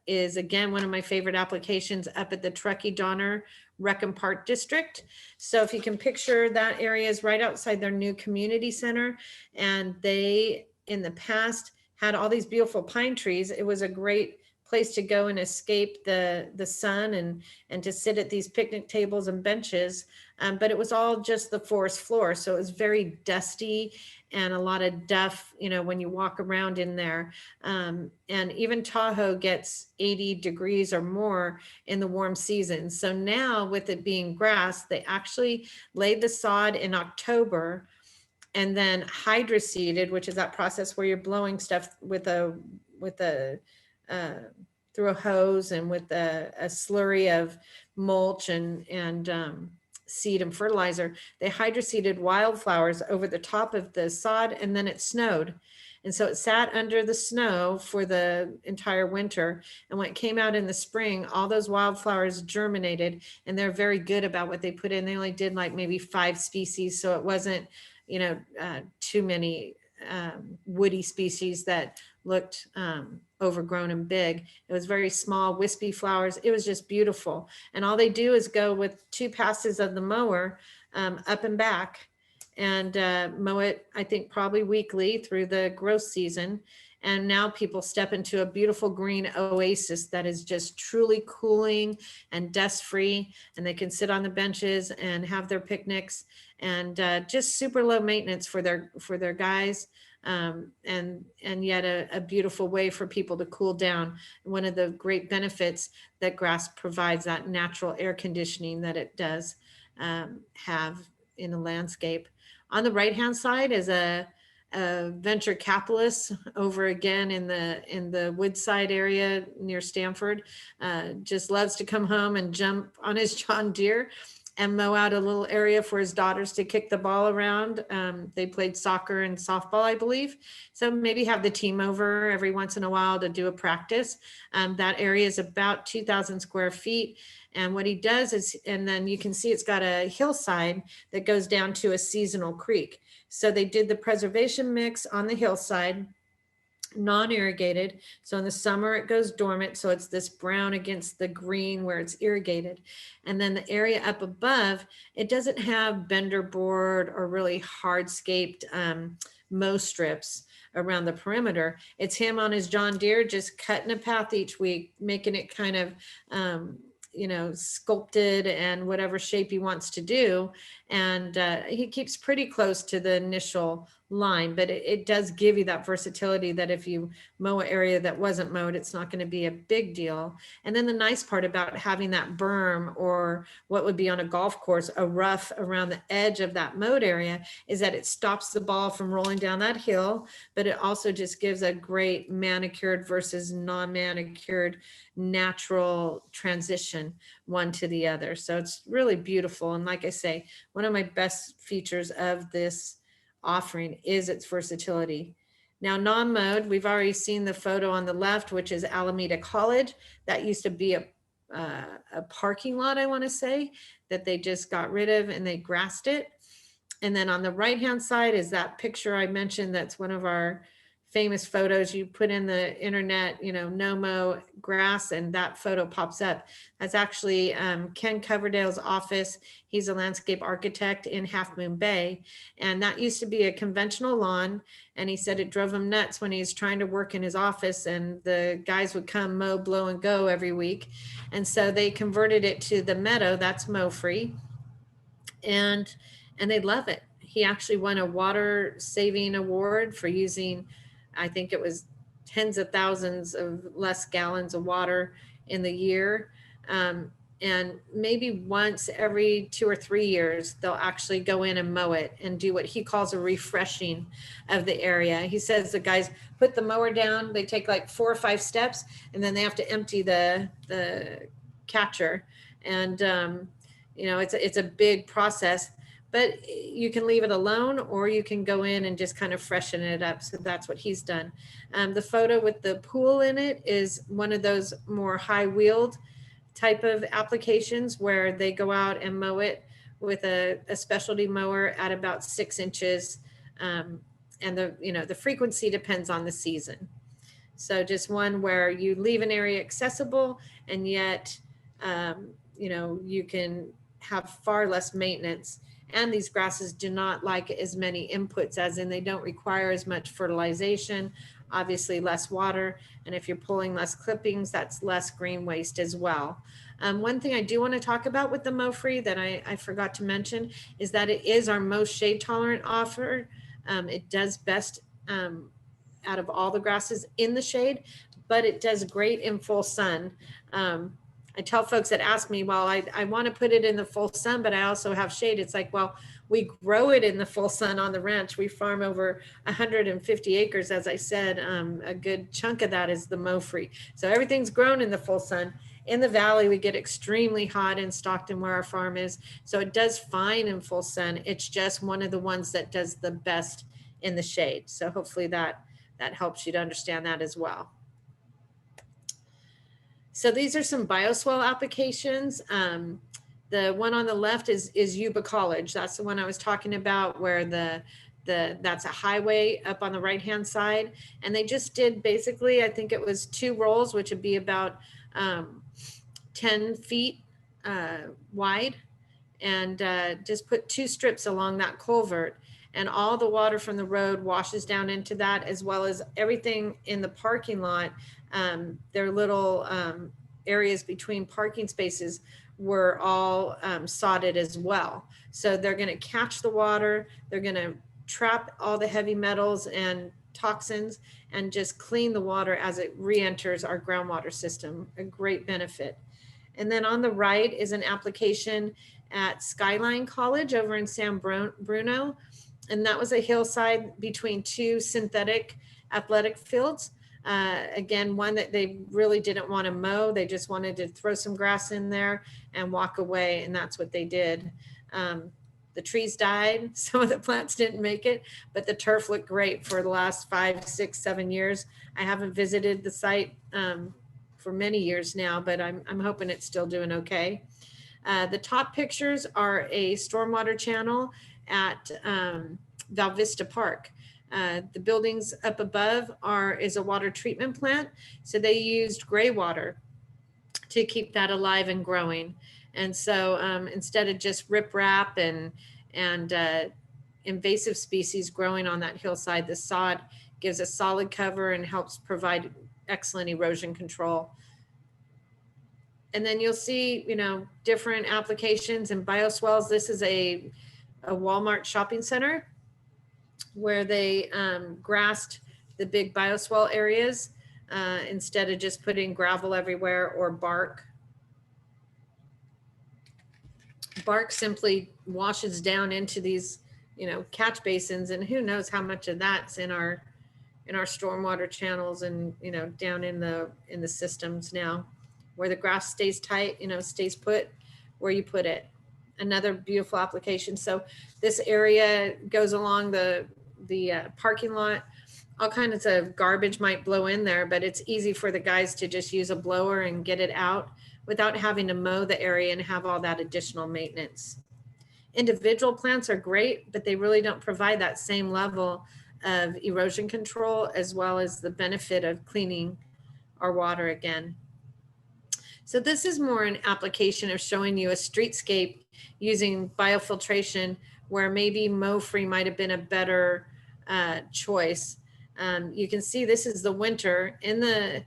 is, again, one of my favorite applications up at the Truckee Donner Reckham Park District. So if you can picture, that area is right outside their new community center. And they, in the past, had all these beautiful pine trees. It was a great place to go and escape the sun and to sit at these picnic tables and benches. But it was all just the forest floor. So it was very dusty and a lot of duff, you know, when you walk around in there. And even Tahoe gets 80 degrees or more in the warm season. So now with it being grass, they actually laid the sod in October and then hydroseeded, which is that process where you're blowing stuff with a through a hose and with a slurry of mulch and seed and fertilizer. They hydroseeded wildflowers over the top of the sod, and then it snowed. And so it sat under the snow for the entire winter. And when it came out in the spring, all those wildflowers germinated, and they're very good about what they put in. They only did like maybe 5 species. So it wasn't too many woody species that looked overgrown and big. It was very small, wispy flowers. It was just beautiful. And all they do is go with 2 passes of the mower up and back and mow it, I think, probably weekly through the growth season. And now people step into a beautiful green oasis that is just truly cooling and dust free. And they can sit on the benches and have their picnics, and just super low maintenance for their guys. And yet a beautiful way for people to cool down. One of the great benefits that grass provides, that natural air conditioning that it does have in the landscape. On the right-hand side is a venture capitalist over again in the Woodside area near Stanford. Just loves to come home and jump on his John Deere and mow out a little area for his daughters to kick the ball around. They played soccer and softball, I believe. So maybe have the team over every once in a while to do a practice. That area is about 2,000 square feet. And what he does is, and then you can see it's got a hillside that goes down to a seasonal creek. So they did the preservation mix on the hillside, non-irrigated. So in the summer it goes dormant. So it's this brown against the green where it's irrigated. And then the area up above, it doesn't have bender board or really hardscaped mow strips around the perimeter. It's him on his John Deere just cutting a path each week, making it kind of sculpted and whatever shape he wants to do. And he keeps pretty close to the initial line, but it does give you that versatility that if you mow an area that wasn't mowed, it's not going to be a big deal. And then the nice part about having that berm, or what would be on a golf course, a rough around the edge of that mowed area, is that it stops the ball from rolling down that hill, but it also just gives a great manicured versus non-manicured natural transition one to the other. So it's really beautiful. And like I say, one of my best features of this offering is its versatility. Now, non-mowed, we've already seen the photo on the left, which is Alameda College. That used to be a parking lot, I want to say, that they just got rid of and they grassed it. And then on the right-hand side is that picture I mentioned. That's one of our famous photos. You put in the internet, no mow grass, and that photo pops up. That's actually Ken Coverdale's office. He's a landscape architect in Half Moon Bay. And that used to be a conventional lawn. And he said it drove him nuts when he's trying to work in his office and the guys would come mow, blow, and go every week. And so they converted it to the meadow. That's mow free. And they love it. He actually won a water saving award for using, I think it was tens of thousands of less gallons of water in the year. And maybe once every 2 or 3 years, they'll actually go in and mow it and do what he calls a refreshing of the area. He says the guys put the mower down, they take like 4 or 5 steps, and then they have to empty the catcher. And, it's a big process. But you can leave it alone, or you can go in and just kind of freshen it up. So that's what he's done. The photo with the pool in it is one of those more high-wheeled type of applications where they go out and mow it with a specialty mower at about 6 inches. And the frequency depends on the season. So just one where you leave an area accessible, and yet, you can have far less maintenance. And these grasses do not like as many inputs, as in they don't require as much fertilization, obviously less water. And if you're pulling less clippings, that's less green waste as well. One thing I do want to talk about with the mow free that I forgot to mention is that it is our most shade tolerant offer. It does best out of all the grasses in the shade, but it does great in full sun. I tell folks that ask me, well, I want to put it in the full sun, but I also have shade. It's like, well, we grow it in the full sun on the ranch. We farm over 150 acres. As I said, a good chunk of that is the mow free. So everything's grown in the full sun. In the valley, we get extremely hot in Stockton where our farm is. So it does fine in full sun. It's just one of the ones that does the best in the shade. So hopefully that helps you to understand that as well. So these are some bioswale applications. The one on the left is Yuba College. That's the one I was talking about, where that's a highway up on the right-hand side. And they just did basically, I think it was 2 rolls, which would be about 10 feet wide, and just put 2 strips along that culvert. And all the water from the road washes down into that, as well as everything in the parking lot. Their little areas between parking spaces were all sodded as well. So they're going to catch the water, they're going to trap all the heavy metals and toxins, and just clean the water as it re-enters our groundwater system. A great benefit. And then on the right is an application at Skyline College over in San Bruno. And that was a hillside between 2 synthetic athletic fields. Again, one that they really didn't want to mow. They just wanted to throw some grass in there and walk away. And that's what they did. The trees died. Some of the plants didn't make it, but the turf looked great for the last 5, 6, 7 years. I haven't visited the site for many years now, but I'm hoping it's still doing okay. The top pictures are a stormwater channel at Val Vista Park. The buildings up above is a water treatment plant. So they used gray water to keep that alive and growing. And so instead of just riprap and invasive species growing on that hillside, the sod gives a solid cover and helps provide excellent erosion control. And then you'll see, different applications and bioswales. This is a Walmart shopping center where they grassed the big bioswale areas instead of just putting gravel everywhere or bark. Bark simply washes down into these, catch basins, and who knows how much of that's in our stormwater channels and, down in the systems now, where the grass stays tight, stays put where you put it. Another beautiful application. So this area goes along the parking lot. All kinds of garbage might blow in there, but it's easy for the guys to just use a blower and get it out without having to mow the area and have all that additional maintenance. Individual plants are great, but they really don't provide that same level of erosion control, as well as the benefit of cleaning our water again. So this is more an application of showing you a streetscape using biofiltration, where maybe mow-free might have been a better choice. You can see this is the winter. In the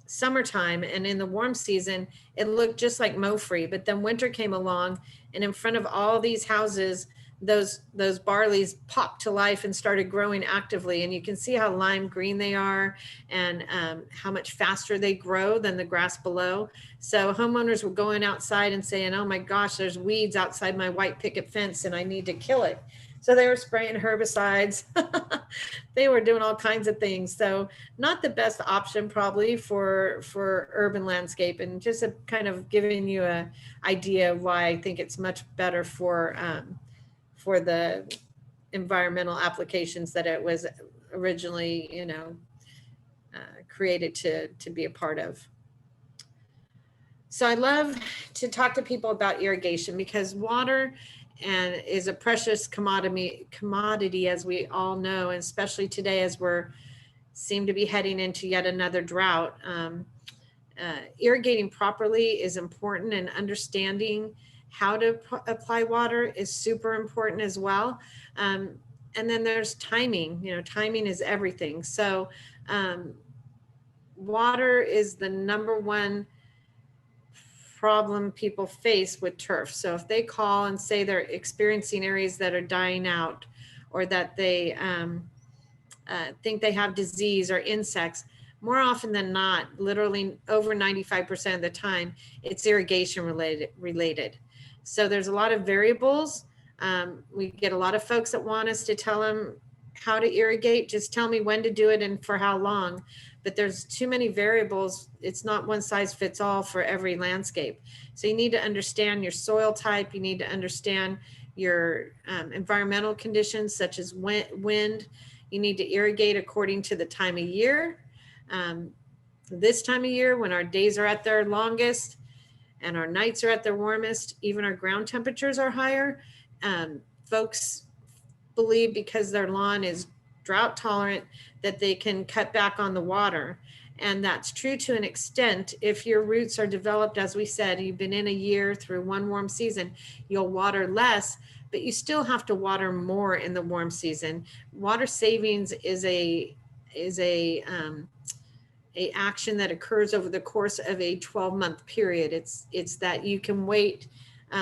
summertime and in the warm season, it looked just like mow-free, but then winter came along, and in front of all these houses, those barleys popped to life and started growing actively. And you can see how lime green they are, and how much faster they grow than the grass below. So homeowners were going outside and saying, oh my gosh, there's weeds outside my white picket fence and I need to kill it. So they were spraying herbicides. They were doing all kinds of things. So not the best option probably for urban landscape, and just a kind of giving you an idea of why I think it's much better for the environmental applications that it was originally, created to be a part of. So I love to talk to people about irrigation, because water is a precious commodity, as we all know, and especially today as we're seem to be heading into yet another drought. Irrigating properly is important, and understanding how to apply water is super important as well. And then there's timing. Timing is everything. So water is the #1 problem people face with turf. So if they call and say they're experiencing areas that are dying out, or that they think they have disease or insects, more often than not, literally over 95% of the time, it's irrigation related. So there's a lot of variables. We get a lot of folks that want us to tell them how to irrigate. Just tell me when to do it and for how long. But there's too many variables. It's not one size fits all for every landscape. So you need to understand your soil type. You need to understand your environmental conditions, such as wind. You need to irrigate according to the time of year. This time of year, when our days are at their longest, and our nights are at their warmest, even our ground temperatures are higher, folks believe because their lawn is drought tolerant that they can cut back on the water. And that's true to an extent. If your roots are developed, as we said, you've been in a year through one warm season, you'll water less, but you still have to water more in the warm season. Water savings is a action that occurs over the course of a 12-month period. It's that you can wait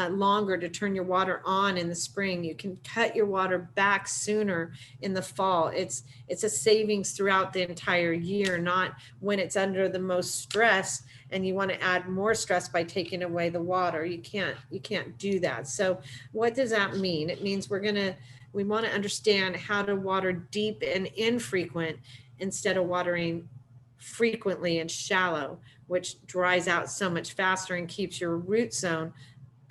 longer to turn your water on in the spring. You can cut your water back sooner in the fall. It's a savings throughout the entire year, not when it's under the most stress and you want to add more stress by taking away the water. You can't do that. So what does that mean? It means we want to understand how to water deep and infrequent instead of watering frequently and shallow, which dries out so much faster and keeps your root zone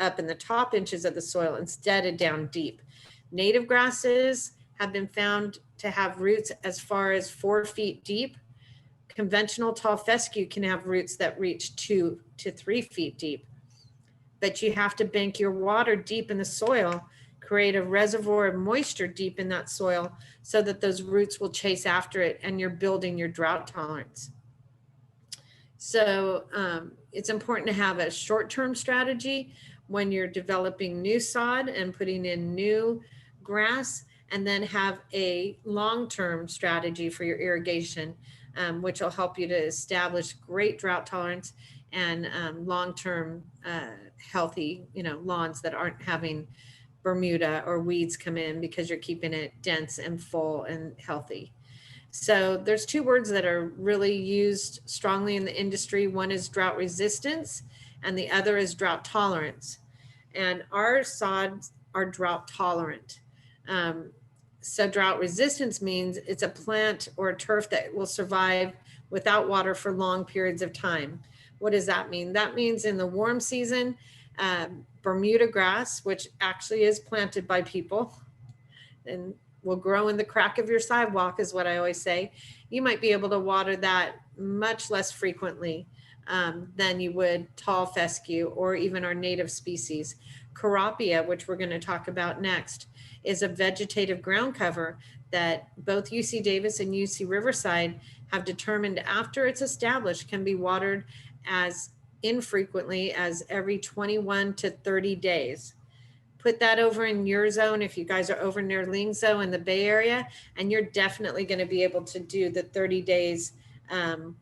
up in the top inches of the soil instead of down deep. Native grasses have been found to have roots as far as 4 feet deep. Conventional tall fescue can have roots that reach 2 to 3 feet deep. But you have to bank your water deep in the soil, create a reservoir of moisture deep in that soil so that those roots will chase after it and you're building your drought tolerance. So it's important to have a short-term strategy when you're developing new sod and putting in new grass, and then have a long-term strategy for your irrigation, which will help you to establish great drought tolerance and long-term healthy, lawns that aren't having Bermuda or weeds come in because you're keeping it dense and full and healthy. So there's 2 words that are really used strongly in the industry. One is drought resistance and the other is drought tolerance. And our sods are drought tolerant. So drought resistance means it's a plant or a turf that will survive without water for long periods of time. What does that mean? That means in the warm season, Bermuda grass, which actually is planted by people and will grow in the crack of your sidewalk, is what I always say. You might be able to water that much less frequently than you would tall fescue or even our native species. Corapia, which we're going to talk about next, is a vegetative ground cover that both UC Davis and UC Riverside have determined after it's established can be watered as infrequently as every 21 to 30 days. Put that over in your zone if you guys are over near Lyngso in the Bay Area, and you're definitely going to be able to do the 30 days of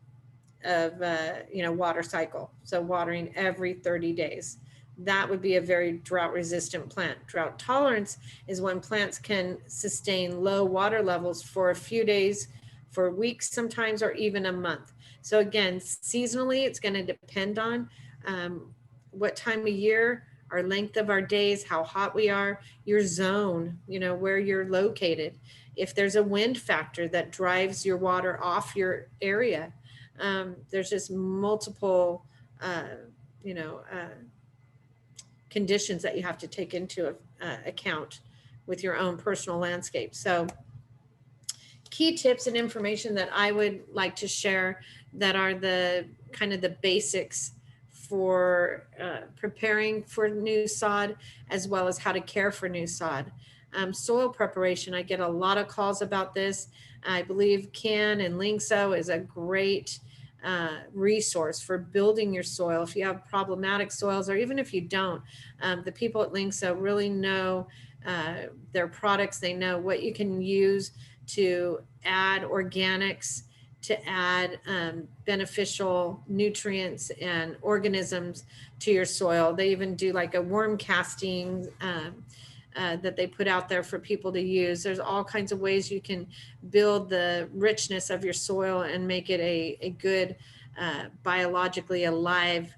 water cycle. So watering every 30 days. That would be a very drought resistant plant. Drought tolerance is when plants can sustain low water levels for a few days, for weeks sometimes, or even a month. So again, seasonally, it's going to depend on what time of year, our length of our days, how hot we are, your zone, where you're located. If there's a wind factor that drives your water off your area, there's just multiple, conditions that you have to take into account with your own personal landscape. So key tips and information that I would like to share that are the kind of the basics for preparing for new sod, as well as how to care for new sod. Soil preparation, I get a lot of calls about this. I believe Ken and Lyngso is a great resource for building your soil. If you have problematic soils, or even if you don't, the people at Lyngso really know their products. They know what you can use to add organics, to add beneficial nutrients and organisms to your soil. They even do like a worm casting that they put out there for people to use. There's all kinds of ways you can build the richness of your soil and make it a good biologically alive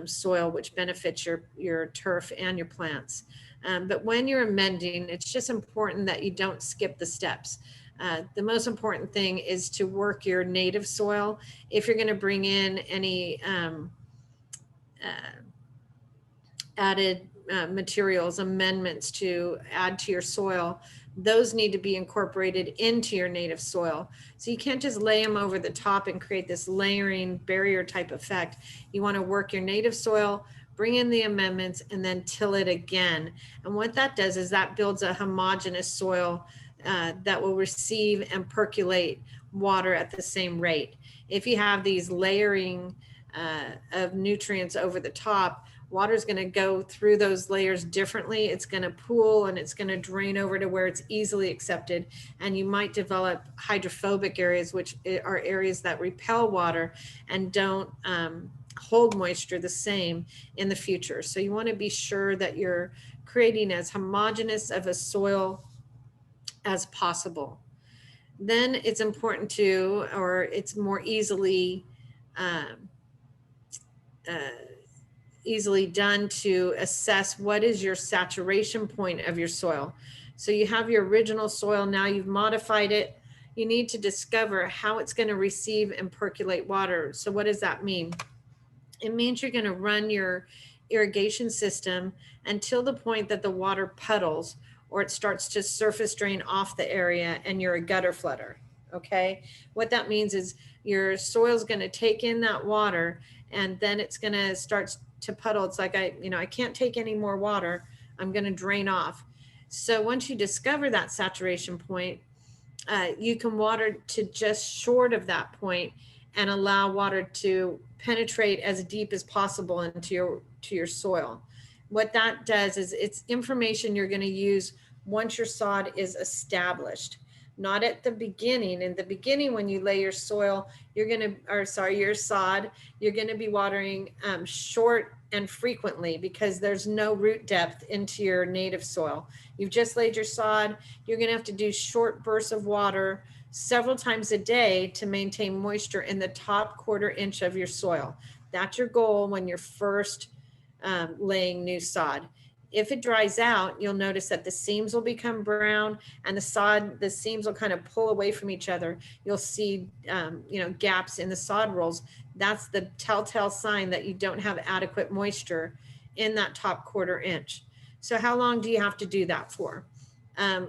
soil, which benefits your turf and your plants. But when you're amending, it's just important that you don't skip the steps. The most important thing is to work your native soil. If you're going to bring in any added materials, amendments to add to your soil, those need to be incorporated into your native soil. So you can't just lay them over the top and create this layering barrier type effect. You want to work your native soil, bring in the amendments, and then till it again. And what that does is that builds a homogeneous soil that will receive and percolate water at the same rate. If you have these layering of nutrients over the top, water is going to go through those layers differently. It's going to pool and it's going to drain over to where it's easily accepted. And you might develop hydrophobic areas, which are areas that repel water and don't hold moisture the same in the future. So you want to be sure that you're creating as homogeneous of a soil as possible. Then it's important to, or it's more easily easily done to assess what is your saturation point of your soil. So you have your original soil, now you've modified it. You need to discover how it's going to receive and percolate water. So what does that mean? It means you're going to run your irrigation system until the point that the water puddles or it starts to surface drain off the area and you're a gutter flooder. Okay. What that means is your soil is going to take in that water and then it's going to start to puddle. It's like, I can't take any more water. I'm going to drain off. So once you discover that saturation point, you can water to just short of that point and allow water to penetrate as deep as possible into your soil. What that does is it's information you're going to use once your sod is established, not at the beginning. In the beginning, when you lay your soil, your sod, you're going to be watering short and frequently because there's no root depth into your native soil. You've just laid your sod. You're going to have to do short bursts of water several times a day to maintain moisture in the top quarter inch of your soil. That's your goal when you're first laying new sod. If it dries out, you'll notice that the seams will become brown and the seams will kind of pull away from each other. You'll see, gaps in the sod rolls. That's the telltale sign that you don't have adequate moisture in that top quarter inch. So how long do you have to do that for?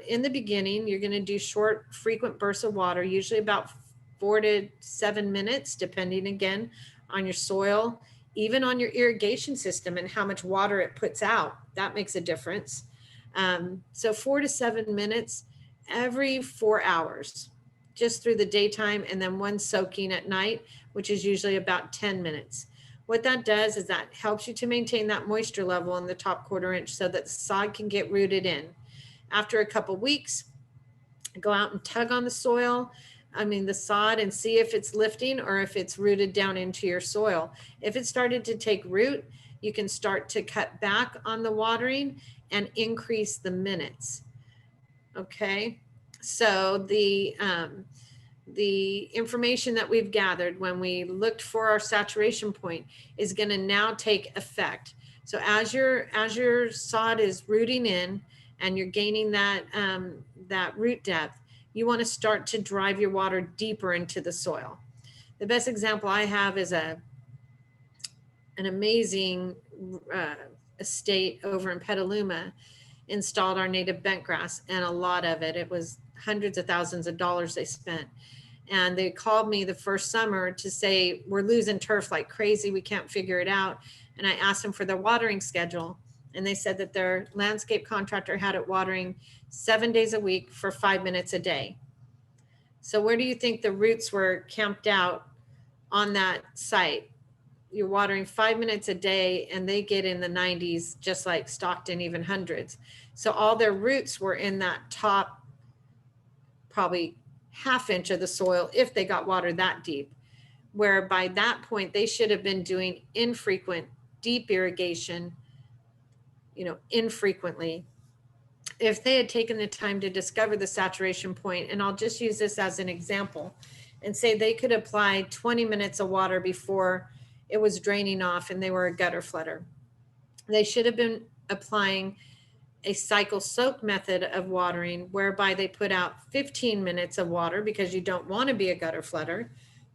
In the beginning, you're going to do short, frequent bursts of water, usually about 4 to 7 minutes, depending again on your soil, even on your irrigation system and how much water it puts out. That makes a difference. So 4 to 7 minutes every 4 hours, just through the daytime, and then one soaking at night, which is usually about 10 minutes. What that does is that helps you to maintain that moisture level in the top quarter inch so that the sod can get rooted in. After a couple weeks, go out and tug on the sod, and see if it's lifting or if it's rooted down into your soil. If it started to take root, you can start to cut back on the watering and increase the minutes. Okay, so the information that we've gathered when we looked for our saturation point is going to now take effect. So as your sod is rooting in and you're gaining that root depth, you want to start to drive your water deeper into the soil. The best example I have is an amazing estate over in Petaluma installed our native bentgrass, and a lot of it was hundreds of thousands of dollars they spent. And they called me the first summer to say, we're losing turf like crazy. We can't figure it out. And I asked them for their watering schedule. And they said that their landscape contractor had it watering 7 days a week for 5 minutes a day. So where do you think the roots were camped out on that site? You're watering 5 minutes a day and they get in the 90s, just like Stockton, even hundreds. So all their roots were in that top, probably ½ inch of the soil if they got water that deep, where by that point they should have been doing infrequent deep irrigation, infrequently, if they had taken the time to discover the saturation point. And I'll just use this as an example and say they could apply 20 minutes of water before it was draining off and they were a gutter flooder. They should have been applying a cycle soak method of watering, whereby they put out 15 minutes of water because you don't want to be a gutter flooder.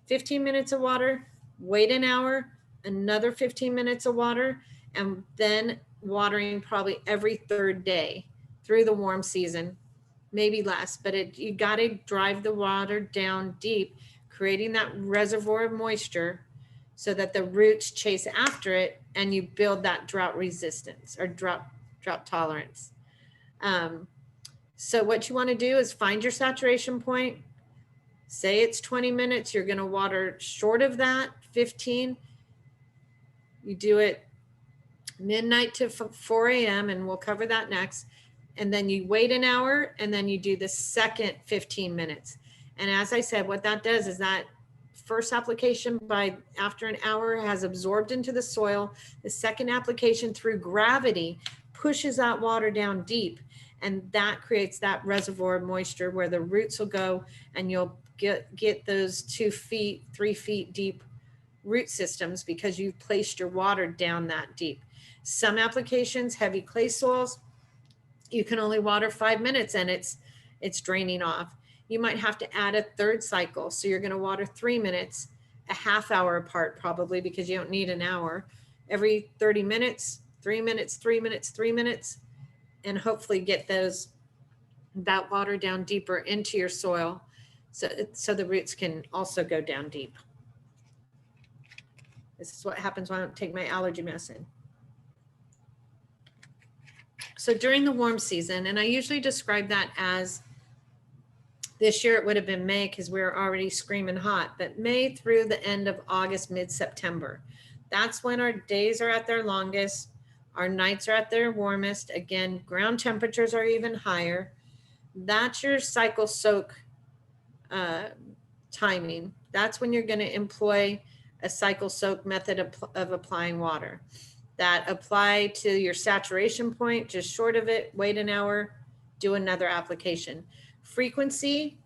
15 minutes of water, wait an hour, another 15 minutes of water, and then watering probably every third day through the warm season. maybe less, but you got to drive the water down deep, creating that reservoir of moisture so that the roots chase after it and you build that drought resistance or drought tolerance. So what you want to do is find your saturation point. Say it's 20 minutes, you're going to water short of that, 15. You do it midnight to 4 a.m. and we'll cover that next. And then you wait an hour and then you do the second 15 minutes. And as I said, what that does is that first application by after an hour has absorbed into the soil. The second application through gravity pushes that water down deep. And that creates that reservoir of moisture where the roots will go and you'll get those 2 feet, 3 feet deep root systems because you've placed your water down that deep. Some applications, heavy clay soils, you can only water 5 minutes and it's draining off. You might have to add a third cycle. So you're going to water 3 minutes, a half hour apart probably because you don't need an hour. Every 30 minutes, 3 minutes, 3 minutes, 3 minutes, and hopefully get that water down deeper into your soil so the roots can also go down deep. This is what happens when I don't take my allergy medicine. So during the warm season, and I usually describe that as, this year it would have been May because we were already screaming hot, but May through the end of August, mid-September. That's when our days are at their longest, our nights are at their warmest. Again, ground temperatures are even higher. That's your cycle soak timing. That's when you're going to employ a cycle soak method of applying water. That apply to your saturation point, just short of it, wait an hour, do another application. Frequency,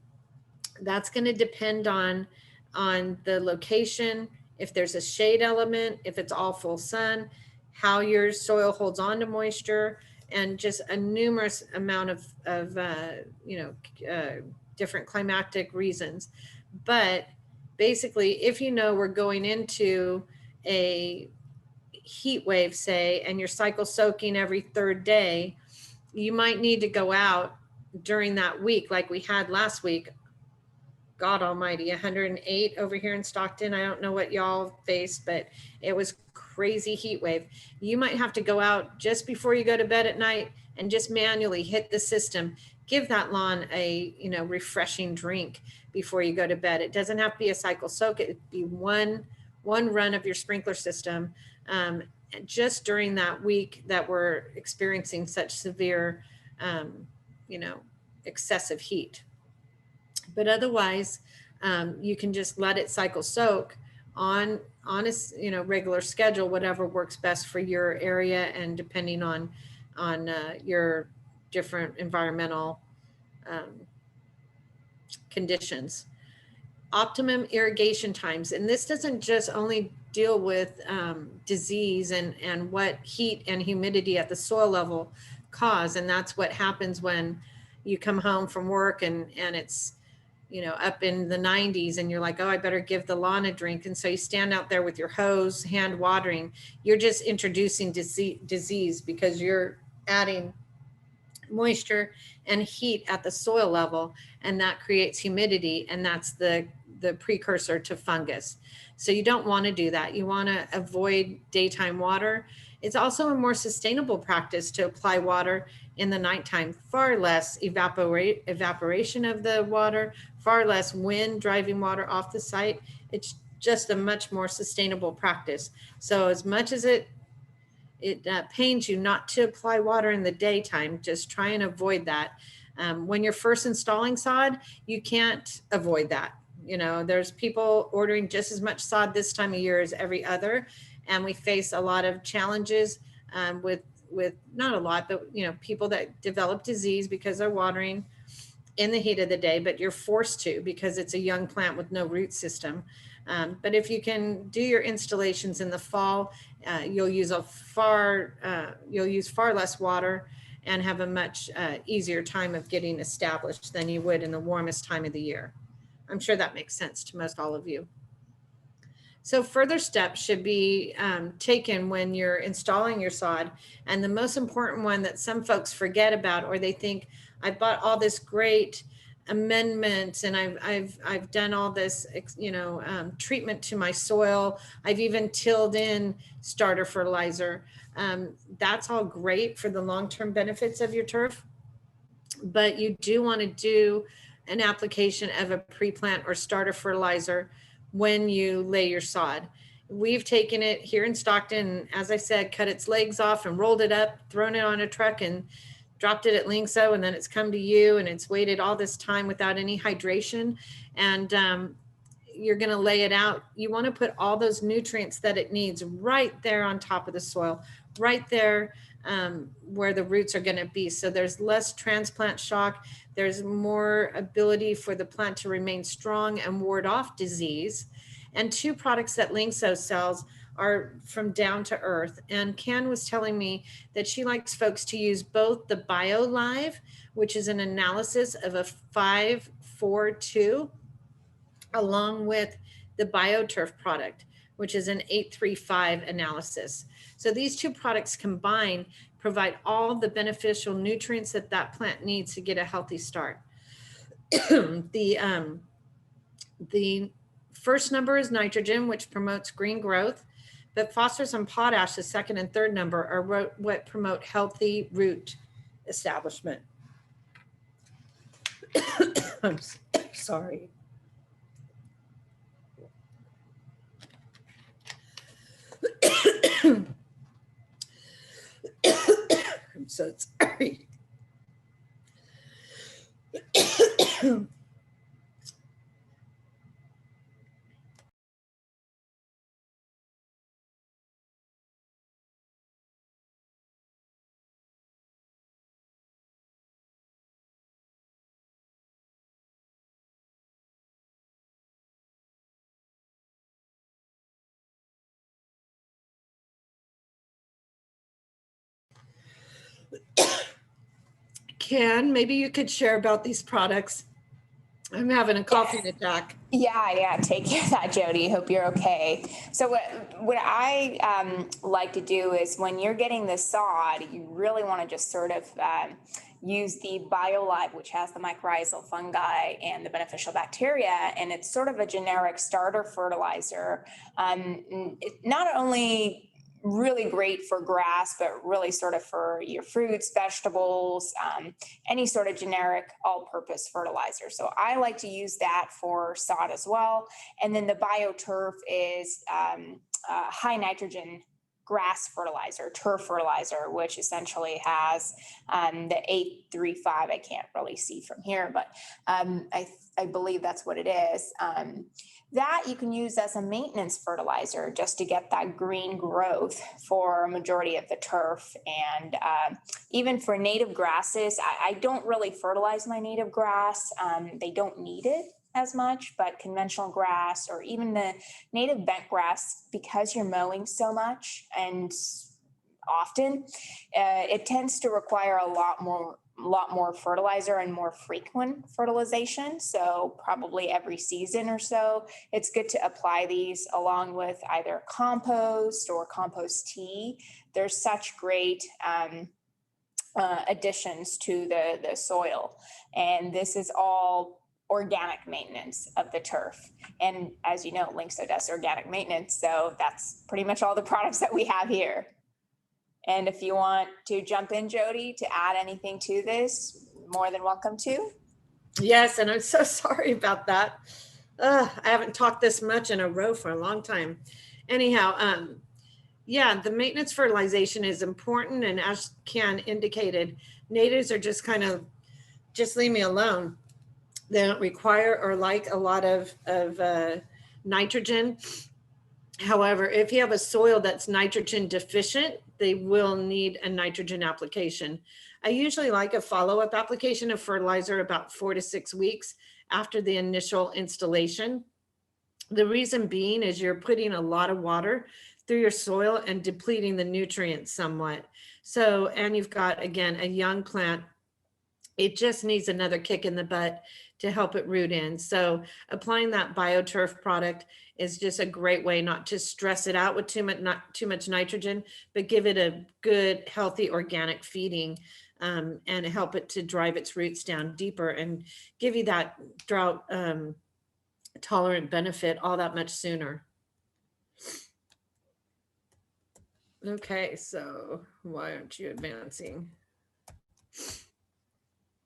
that's going to depend on the location, if there's a shade element, if it's all full sun, how your soil holds on to moisture, and just a numerous amount of different climatic reasons. But basically, if you know we're going into a heat wave, say, and you're cycle soaking every third day, you might need to go out during that week like we had last week. God almighty, 108 over here in Stockton. I don't know what y'all faced, but it was crazy heat wave. You might have to go out just before you go to bed at night and just manually hit the system. Give that lawn a refreshing drink before you go to bed. It doesn't have to be a cycle soak. It would be one run of your sprinkler system just during that week that we're experiencing such severe, excessive heat. But otherwise, you can just let it cycle soak on a regular schedule, whatever works best for your area and depending on your different environmental conditions. Optimum irrigation times, and this doesn't just only deal with disease and what heat and humidity at the soil level cause, and that's what happens when you come home from work and it's up in the 90s and you're like, oh, I better give the lawn a drink. And so you stand out there with your hose, hand watering. You're just introducing disease because you're adding moisture and heat at the soil level, and that creates humidity, and that's the precursor to fungus. So you don't want to do that. You want to avoid daytime water. It's also a more sustainable practice to apply water in the nighttime. Far less evaporation of the water, far less wind driving water off the site. It's just a much more sustainable practice. So as much as it pains you not to apply water in the daytime, just try and avoid that. When you're first installing sod, you can't avoid that. There's people ordering just as much sod this time of year as every other. And we face a lot of challenges with not a lot, but people that develop disease because they're watering in the heat of the day, but you're forced to because it's a young plant with no root system. But if you can do your installations in the fall, you'll use far less water and have a much easier time of getting established than you would in the warmest time of the year. I'm sure that makes sense to most all of you. So further steps should be taken when you're installing your sod. And the most important one that some folks forget about, or they think, I bought all this great amendments and I've done all this, treatment to my soil. I've even tilled in starter fertilizer. That's all great for the long-term benefits of your turf, but you do want to do an application of a pre-plant or starter fertilizer when you lay your sod. We've taken it here in Stockton, as I said, cut its legs off and rolled it up, thrown it on a truck and dropped it at Lyngso, and then it's come to you and it's waited all this time without any hydration. And you're going to lay it out. You want to put all those nutrients that it needs right there on top of the soil, right there where the roots are going to be. So there's less transplant shock. There's more ability for the plant to remain strong and ward off disease. And two products that Lyngso sells are from Down to Earth. And Ken was telling me that she likes folks to use both the BioLive, which is an analysis of a 5-4-2, along with the BioTurf product, which is an 8-3-5 analysis. So these two products combined provide all the beneficial nutrients that that plant needs to get a healthy start. The first number is nitrogen, which promotes green growth, but phosphorus and potash, the second and third number, are what promote healthy root establishment. I'm sorry. I'm so sorry. Ken, maybe you could share about these products. I'm having a coughing attack. Yeah, take care of that, Jody. Hope you're okay. So what I like to do is when you're getting the sod, you really want to just sort of use the BioLive, which has the mycorrhizal fungi and the beneficial bacteria, and it's sort of a generic starter fertilizer. Not only really great for grass, but really sort of for your fruits, vegetables, any sort of generic all-purpose fertilizer. So I like to use that for sod as well. And then the BioTurf is high nitrogen grass fertilizer, turf fertilizer, which essentially has the 8-3-5. I can't really see from here, but I believe that's what it is. That you can use as a maintenance fertilizer just to get that green growth for a majority of the turf. And even for native grasses, I don't really fertilize my native grass. They don't need it as much, but conventional grass or even the native bent grass, because you're mowing so much and often, it tends to require a lot more fertilizer and more frequent fertilization. So probably every season or so, it's good to apply these along with either compost or compost tea. There's such great additions to the soil. And this is all organic maintenance of the turf. And as you know, Lyngso does organic maintenance. So that's pretty much all the products that we have here. And if you want to jump in, Jody, to add anything to this, more than welcome to. Yes, and I'm so sorry about that. I haven't talked this much in a row for a long time. Anyhow, yeah, the maintenance fertilization is important. And as Ken indicated, natives are just kind of, just leave me alone. They don't require or like a lot of nitrogen. However, if you have a soil that's nitrogen deficient, they will need a nitrogen application. I usually like a follow-up application of fertilizer about 4 to 6 weeks after the initial installation. The reason being is you're putting a lot of water through your soil and depleting the nutrients somewhat. So, and you've got, again, a young plant. It just needs another kick in the butt to help it root in. So applying that bioturf product is just a great way not to stress it out with not too much nitrogen, but give it a good, healthy, organic feeding, and help it to drive its roots down deeper and give you that drought tolerant benefit all that much sooner. Okay, so why aren't you advancing?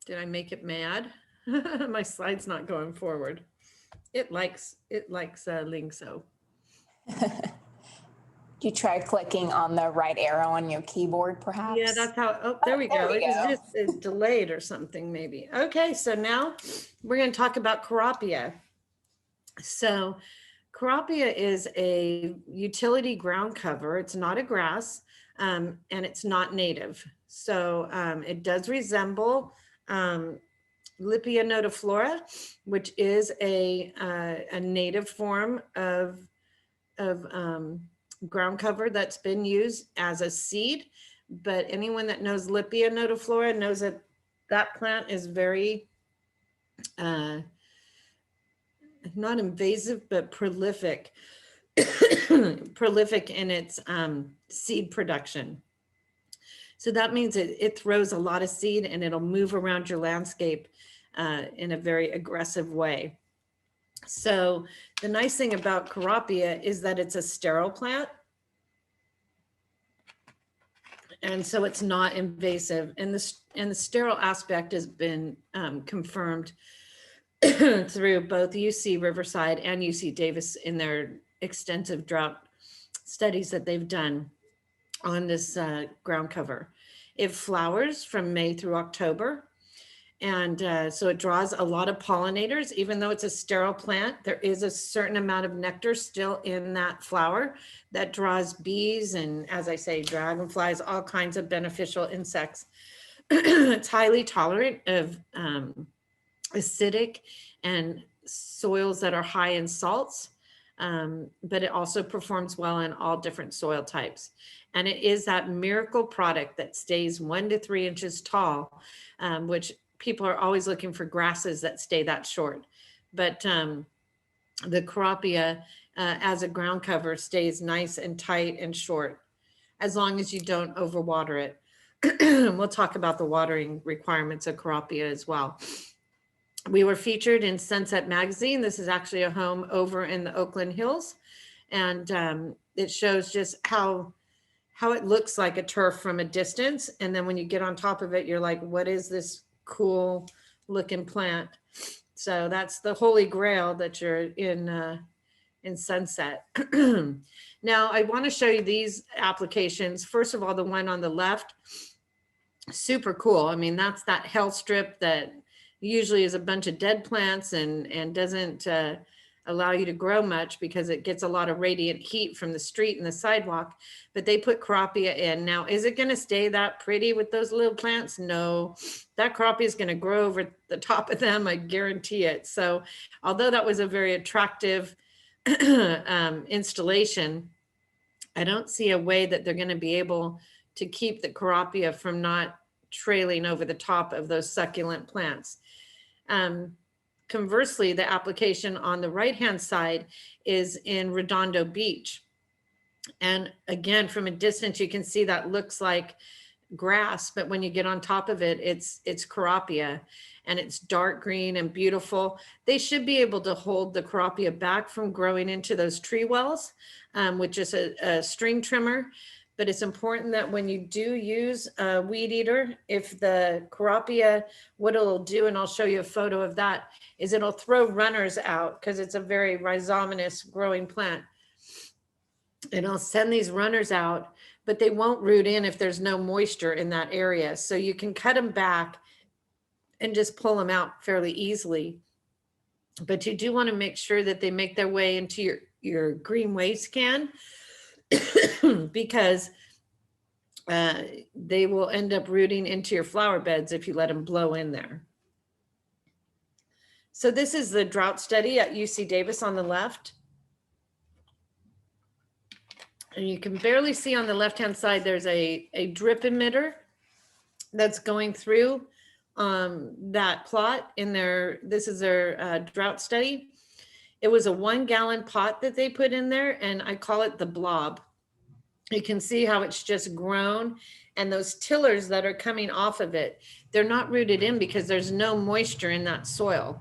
Did I make it mad? My slide's not going forward. It likes Lyngso. Do you try clicking on the right arrow on your keyboard, perhaps? Yeah, that's how, oh, there we go. There we It was go. just delayed or something maybe. Okay, so now we're going to talk about Corapia. So Corapia is a utility ground cover. It's not a grass, and it's not native. So it does resemble Lipia nodiflora, which is a native form of ground cover that's been used as a seed. But anyone that knows Lipia nodiflora knows that that plant is very not invasive, but prolific, prolific in its seed production. So that means it throws a lot of seed and it'll move around your landscape in a very aggressive way. So the nice thing about Corapia is that it's a sterile plant. And so it's not invasive. And the sterile aspect has been confirmed through both UC Riverside and UC Davis in their extensive drought studies that they've done on this ground cover. It flowers from May through October. And so it draws a lot of pollinators. Even though it's a sterile plant, there is a certain amount of nectar still in that flower that draws bees and, as I say, dragonflies, all kinds of beneficial insects. It's highly tolerant of acidic and soils that are high in salts, but it also performs well in all different soil types. And it is that miracle product that stays 1 to 3 inches tall, which people are always looking for grasses that stay that short. But the Corapia as a ground cover stays nice and tight and short, as long as you don't overwater it. We'll talk about the watering requirements of Corapia as well. We were featured in Sunset Magazine. This is actually a home over in the Oakland Hills. And it shows just how it looks like a turf from a distance. And then when you get on top of it, you're like, what is this cool looking plant? So that's the holy grail that you're in Sunset. Now I want to show you these applications. First of all, the one on the left, super cool. I mean, that's that health strip that usually is a bunch of dead plants and doesn't allow you to grow much because it gets a lot of radiant heat from the street and the sidewalk, but they put Corapia in. Now, is it going to stay that pretty with those little plants? No, that Corapia is going to grow over the top of them. I guarantee it. So although that was a very attractive installation, I don't see a way that they're going to be able to keep the Corapia from not trailing over the top of those succulent plants. Conversely, the application on the right-hand side is in Redondo Beach. And again, from a distance, you can see that looks like grass, but when you get on top of it, it's Corapia, and it's dark green and beautiful. They should be able to hold the Corapia back from growing into those tree wells with just a string trimmer. But it's important that when you do use a weed eater, if the Corapia, what it'll do, and I'll show you a photo of that, is it'll throw runners out because it's a very rhizomatous growing plant. And it'll send these runners out, but they won't root in if there's no moisture in that area. So you can cut them back and just pull them out fairly easily. But you do want to make sure that they make their way into your green waste can because they will end up rooting into your flower beds if you let them blow in there. So this is the drought study at UC Davis on the left. And you can barely see on the left-hand side, there's a drip emitter that's going through that plot in this is their drought study. It was a 1 gallon pot that they put in there, and I call it the blob. You can see how it's just grown, and those tillers that are coming off of it, they're not rooted in because there's no moisture in that soil.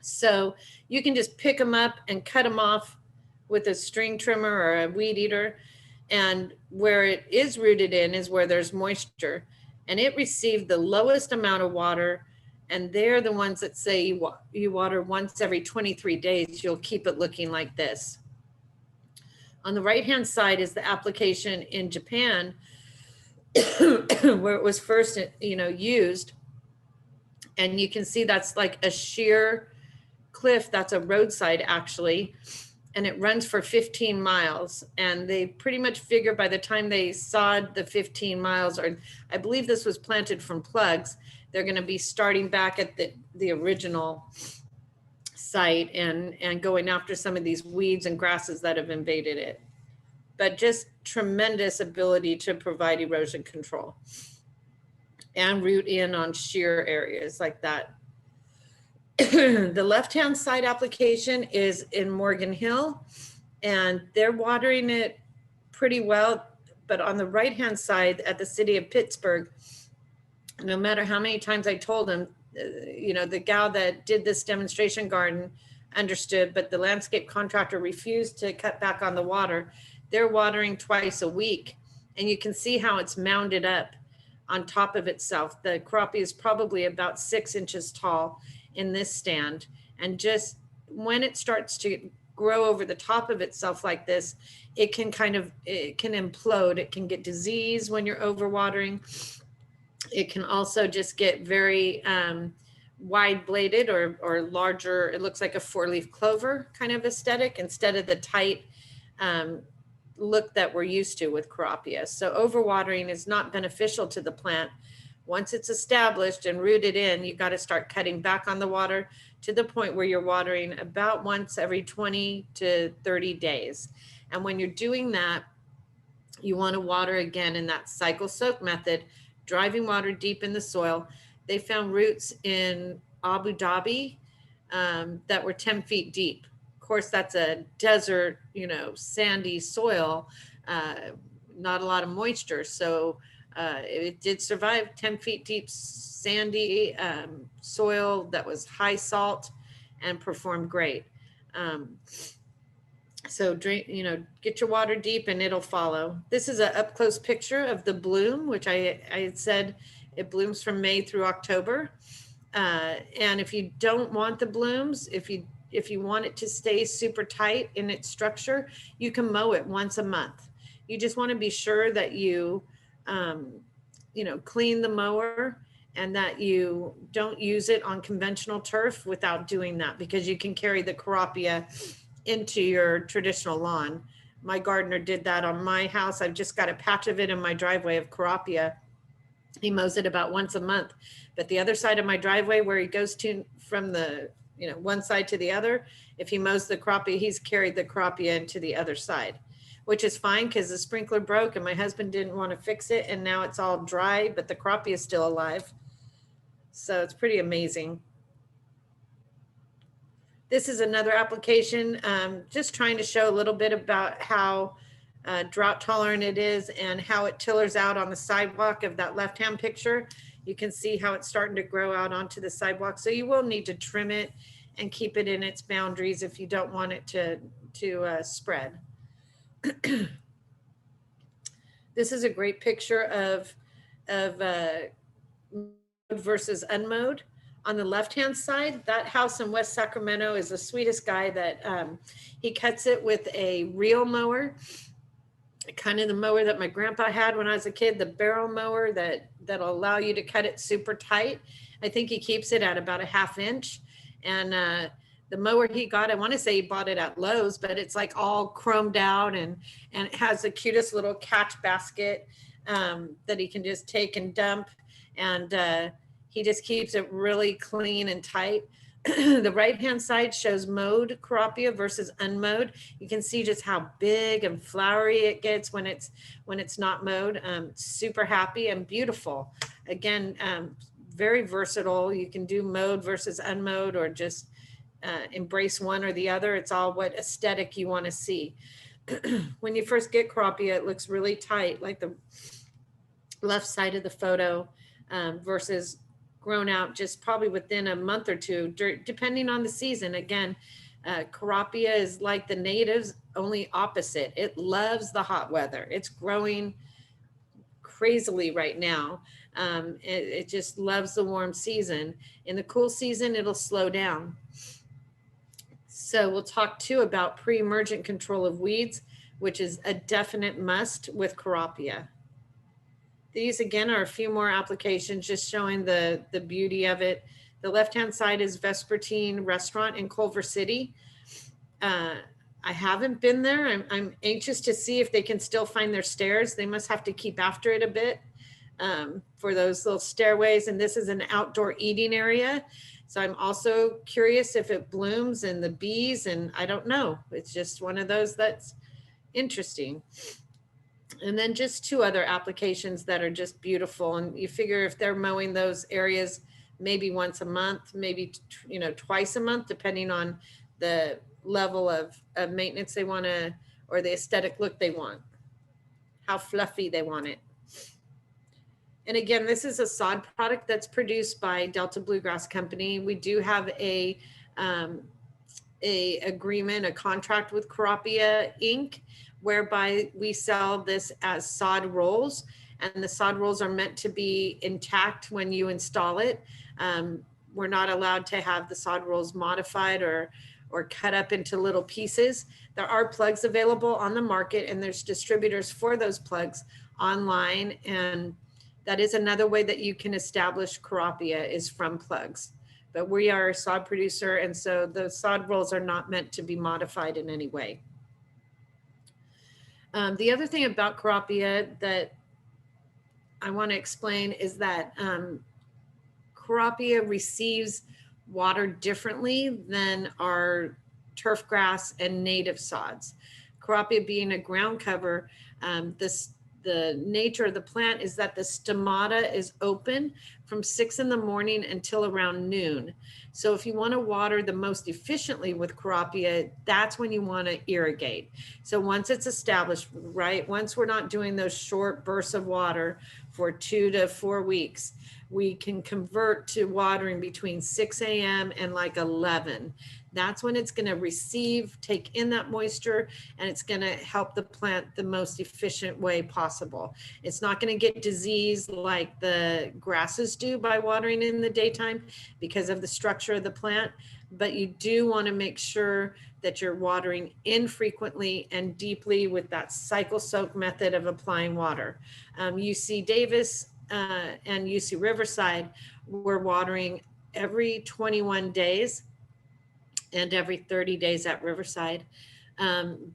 So you can just pick them up and cut them off with a string trimmer or a weed eater. And where it is rooted in is where there's moisture. And it received the lowest amount of water. And they're the ones that say you water once every 23 days, you'll keep it looking like this. On the right-hand side is the application in Japan, where it was first, used. And you can see that's like a sheer cliff. That's a roadside actually. And it runs for 15 miles. And they pretty much figure by the time they sod the 15 miles, or I believe this was planted from plugs, they're going to be starting back at the original site and going after some of these weeds and grasses that have invaded it. But just tremendous ability to provide erosion control and root in on sheer areas like that. The left-hand side application is in Morgan Hill, and they're watering it pretty well. But on the right-hand side at the city of Pittsburgh, no matter how many times I told them, the gal that did this demonstration garden understood, but the landscape contractor refused to cut back on the water. They're watering twice a week, and you can see how it's mounded up on top of itself. The Corapia is probably about 6 inches tall in this stand. And just when it starts to grow over the top of itself like this, it can implode. It can get disease when you're overwatering. It can also just get very wide bladed or larger. It looks like a 4-leaf clover kind of aesthetic instead of the tight look that we're used to with Corapia. So overwatering is not beneficial to the plant. Once it's established and rooted in, you've got to start cutting back on the water to the point where you're watering about once every 20 to 30 days. And when you're doing that, you want to water again in that cycle soak method, driving water deep in the soil. They found roots in Abu Dhabi that were 10 feet deep. Of course, that's a desert, sandy soil, not a lot of moisture. So it did survive 10 feet deep, sandy soil that was high salt and performed great. So drain, get your water deep and it'll follow. This is an up close picture of the bloom, which I had said it blooms from May through October. And if you don't want the blooms, if you want it to stay super tight in its structure, you can mow it once a month. You just want to be sure that you, clean the mower and that you don't use it on conventional turf without doing that, because you can carry the Corapia into your traditional lawn. My gardener did that on my house. I've just got a patch of it in my driveway of Corapia. He mows it about once a month, but the other side of my driveway where he goes to from the, one side to the other, if he mows the Corapia, he's carried the Corapia into the other side, which is fine because the sprinkler broke and my husband didn't want to fix it. And now it's all dry, but the Corapia is still alive. So it's pretty amazing. This is another application, just trying to show a little bit about how drought tolerant it is and how it tillers out on the sidewalk of that left-hand picture. You can see how it's starting to grow out onto the sidewalk. So you will need to trim it and keep it in its boundaries if you don't want it to spread. This is a great picture of versus unmowed. On the left-hand side, that house in West Sacramento is the sweetest guy that he cuts it with a reel mower, kind of the mower that my grandpa had when I was a kid, the barrel mower that'll allow you to cut it super tight. I think he keeps it at about a 1/2 inch. And the mower he got, I want to say he bought it at Lowe's, but it's like all chromed out and it has the cutest little catch basket that he can just take and dump. And he just keeps it really clean and tight. The right-hand side shows mowed Corapia versus unmowed. You can see just how big and flowery it gets when it's not mowed. Super happy and beautiful. Again, very versatile. You can do mowed versus unmowed, or just embrace one or the other. It's all what aesthetic you want to see. When you first get Corapia, it looks really tight, like the left side of the photo, versus grown out just probably within a month or two, depending on the season. Again, Corapia is like the natives, only opposite. It loves the hot weather. It's growing crazily right now. It just loves the warm season. In the cool season, it'll slow down. So we'll talk too about pre-emergent control of weeds, which is a definite must with Corapia. These again are a few more applications, just showing the beauty of it. The left-hand side is Vespertine Restaurant in Culver City. I haven't been there. I'm anxious to see if they can still find their stairs. They must have to keep after it a bit for those little stairways. And this is an outdoor eating area. So I'm also curious if it blooms and the bees, and I don't know. It's just one of those that's interesting. And then just two other applications that are just beautiful. And you figure if they're mowing those areas maybe once a month, maybe twice a month, depending on the level of maintenance they want to, or the aesthetic look they want, how fluffy they want it. And again, this is a sod product that's produced by Delta Bluegrass Company. We do have a agreement, a contract with Corapia Inc., whereby we sell this as sod rolls, and the sod rolls are meant to be intact when you install it. We're not allowed to have the sod rolls modified or cut up into little pieces. There are plugs available on the market, and there's distributors for those plugs online. And that is another way that you can establish Corapia, is from plugs. But we are a sod producer, and so the sod rolls are not meant to be modified in any way. The other thing about Corapia that I want to explain is that Corapia receives water differently than our turf grass and native sods. Corapia being a ground cover, the nature of the plant is that the stomata is open from 6 in the morning until around noon. So if you want to water the most efficiently with Corapia, that's when you want to irrigate. So once it's established, right, once we're not doing those short bursts of water for 2 to 4 weeks, we can convert to watering between 6 a.m. and like 11. That's when it's going to receive, take in that moisture, and it's going to help the plant the most efficient way possible. It's not going to get disease like the grasses do by watering in the daytime because of the structure of the plant, but you do want to make sure that you're watering infrequently and deeply with that cycle soak method of applying water. UC Davis and UC Riverside were watering every 21 days and every 30 days at Riverside.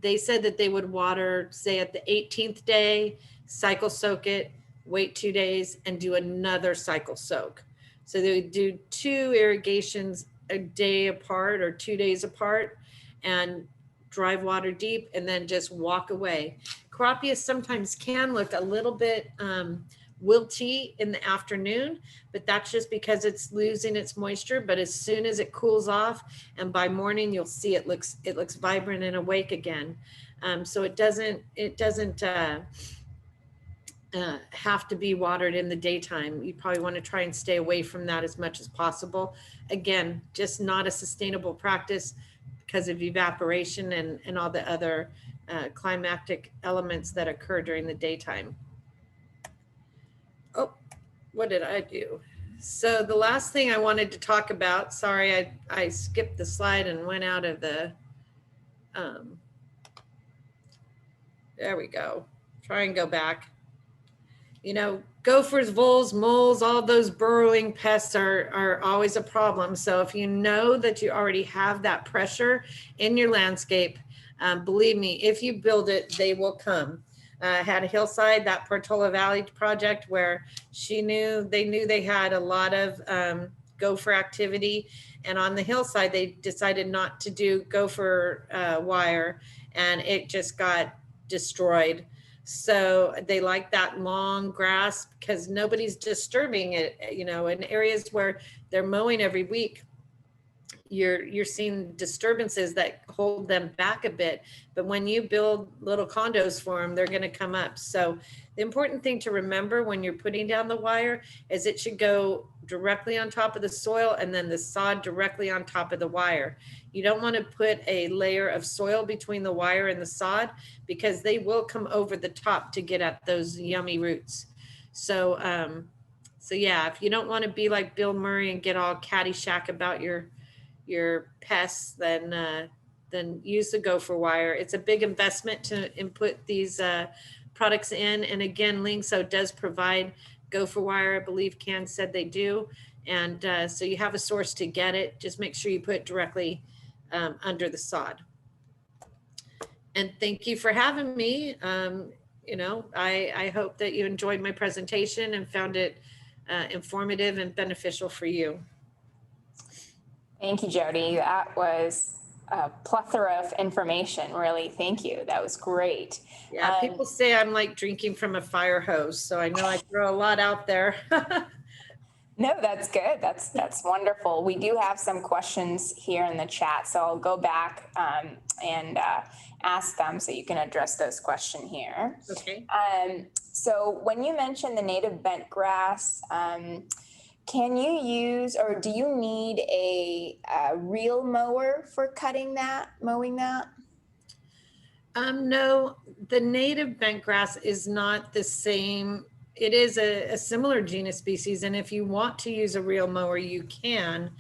They said that they would water, say at the 18th day, cycle soak it, wait 2 days, and do another cycle soak. So they would do 2 irrigations a day apart or 2 days apart, and drive water deep and then just walk away. Corapia sometimes can look a little bit wilty in the afternoon, but that's just because it's losing its moisture. But as soon as it cools off, and by morning you'll see it looks vibrant and awake again. So it doesn't have to be watered in the daytime. You probably want to try and stay away from that as much as possible. Again, just not a sustainable practice because of evaporation and all the other climatic elements that occur during the daytime. Oh, what did I do? So the last thing I wanted to talk about, sorry, I skipped the slide and went out of the, there we go. Try and go back. You know, gophers, voles, moles, all those burrowing pests are always a problem. So if you know that you already have that pressure in your landscape, believe me, if you build it, they will come. I had a hillside, that Portola Valley project, where they knew they had a lot of gopher activity. And on the hillside, they decided not to do gopher wire, and it just got destroyed. So they like that long grass because nobody's disturbing it, you know, in areas where they're mowing every week. You're seeing disturbances that hold them back a bit, but when you build little condos for them, they're going to come up. So the important thing to remember when you're putting down the wire is it should go directly on top of the soil and then the sod directly on top of the wire. You don't want to put a layer of soil between the wire and the sod because they will come over the top to get at those yummy roots. So yeah, if you don't want to be like Bill Murray and get all caddyshack about your pests, then use the gopher wire. It's a big investment to input these products in. And again, Lyngso does provide gopher wire. I believe Can said they do. And so you have a source to get it. Just make sure you put it directly under the sod. And thank you for having me. You know, I hope that you enjoyed my presentation and found it informative and beneficial for you. Thank you, Jodie. That was a plethora of information, really. Thank you. That was great. Yeah, people say I'm like drinking from a fire hose, so I know I throw a lot out there. No, that's good. That's wonderful. We do have some questions here in the chat, so I'll go back and ask them so you can address those questions here. Okay. So when you mentioned the native bent grass, can you use, or do you need a reel mower for mowing that? No, the native bent grass is not the same. It is a similar genus species, and if you want to use a reel mower, you can.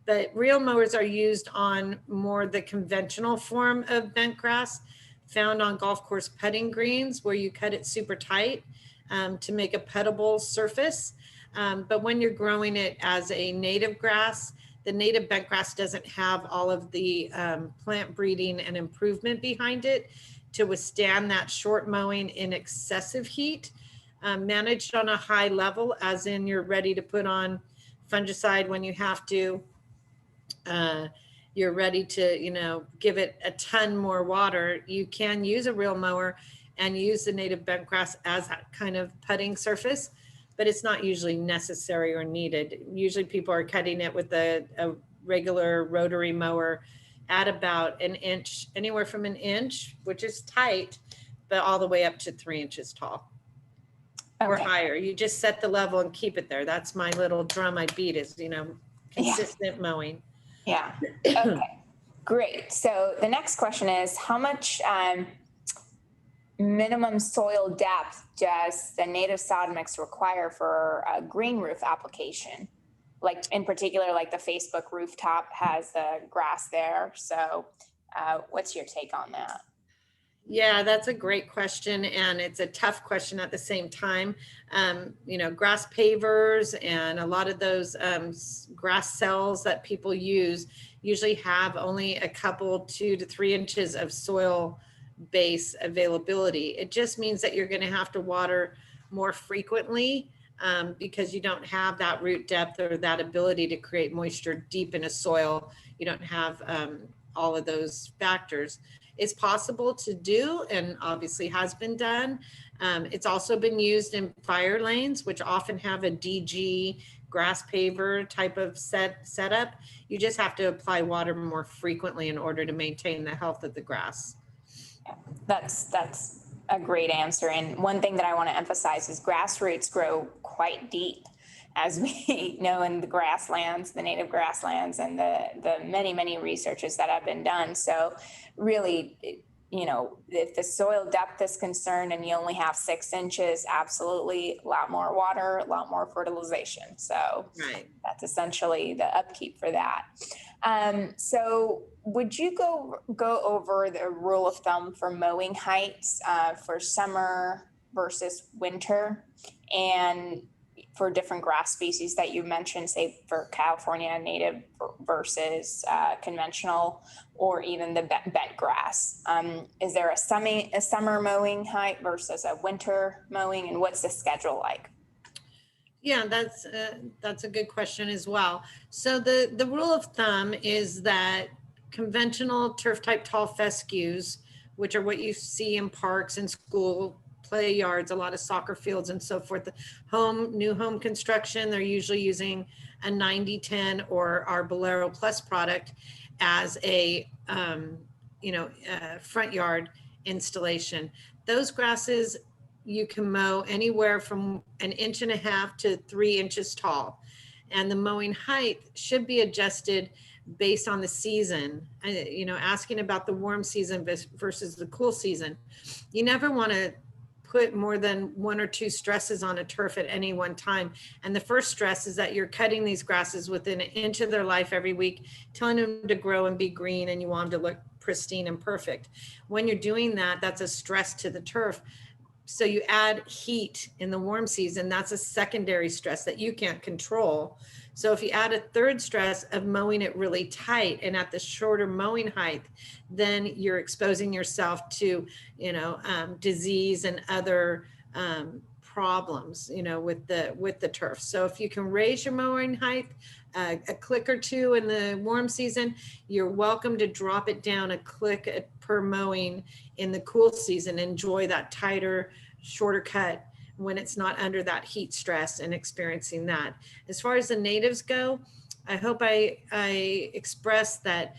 But reel mowers are used on more the conventional form of bent grass found on golf course putting greens, where you cut it super tight to make a puttable surface. But when you're growing it as a native grass, the native bent grass doesn't have all of the plant breeding and improvement behind it to withstand that short mowing in excessive heat. Managed on a high level, as in you're ready to put on fungicide when you have to. You're ready to, you know, give it a ton more water. You can use a reel mower and use the native bent grass as that kind of putting surface, but it's not usually necessary or needed. Usually people are cutting it with a regular rotary mower at about an inch, anywhere from an inch, which is tight, but all the way up to 3 inches tall. Or higher. You just set the level and keep it there. That's my little drum I beat is, you know, consistent mowing. Yeah. Okay. Great. So the next question is, how much minimum soil depth does the native sod mix require for a green roof application? Like in particular, like the Facebook rooftop has the grass there. So what's your take on that? Yeah, that's a great question. And it's a tough question at the same time. You know, grass pavers and a lot of those grass cells that people use usually have only a couple 2 to 3 inches of soil base availability. It just means that you're going to have to water more frequently because you don't have that root depth or that ability to create moisture deep in a soil. You don't have all of those factors. It's possible to do and obviously has been done. It's also been used in fire lanes, which often have a DG grass paver type of setup. You just have to apply water more frequently in order to maintain the health of the grass. Yeah, that's a great answer. And one thing that I want to emphasize is grass roots grow quite deep, as we know in the grasslands, the native grasslands, and the many researches that have been done. So really, you know, if the soil depth is concerned and you only have 6 inches, absolutely a lot more water, a lot more fertilization. So that's essentially the upkeep for that. So would you go over the rule of thumb for mowing heights for summer versus winter, and for different grass species that you mentioned, say for California native versus conventional, or even the bent grass? Is there a summer mowing height versus a winter mowing, and what's the schedule like? Yeah, that's a good question as well. So the rule of thumb is that conventional turf type tall fescues, which are what you see in parks and school play yards, a lot of soccer fields and so forth. New home construction, they're usually using a 90-10 or our Bolero Plus product as a, front yard installation. Those grasses you can mow anywhere from 1.5 inches to 3 inches tall. And the mowing height should be adjusted based on the season. Asking about the warm season versus the cool season. You never want to put more than 1 or 2 stresses on a turf at any one time. And the first stress is that you're cutting these grasses within 1 inch of their life every week, telling them to grow and be green, and you want them to look pristine and perfect. When you're doing that, that's a stress to the turf. So you add heat in the warm season, that's a secondary stress that you can't control. So if you add a third stress of mowing it really tight and at the shorter mowing height, then you're exposing yourself to, disease and other problems, with the turf. So if you can raise your mowing height a click or two in the warm season, you're welcome to drop it down a click per mowing in the cool season. Enjoy that tighter, shorter cut when it's not under that heat stress and experiencing that. As far as the natives go, I hope I expressed that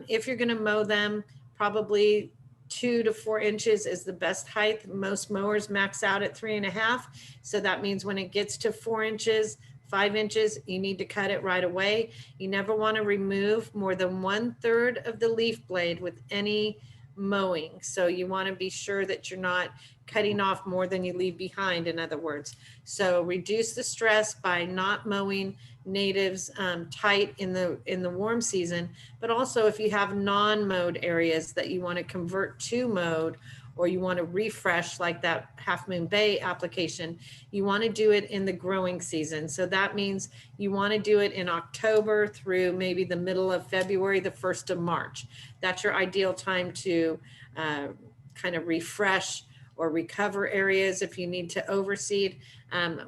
if you're going to mow them, probably 2 to 4 inches is the best height. Most mowers max out at 3.5. So that means when it gets to 4 inches, 5 inches, you need to cut it right away. You never want to remove more than 1/3 of the leaf blade with any mowing. So you want to be sure that you're not cutting off more than you leave behind, in other words. So reduce the stress by not mowing natives tight in the warm season, but also if you have non-mowed areas that you want to convert to mowed, or you want to refresh like that Half Moon Bay application, you want to do it in the growing season. So that means you want to do it in October through maybe the middle of February, the 1st of March. That's your ideal time to kind of refresh or recover areas if you need to overseed.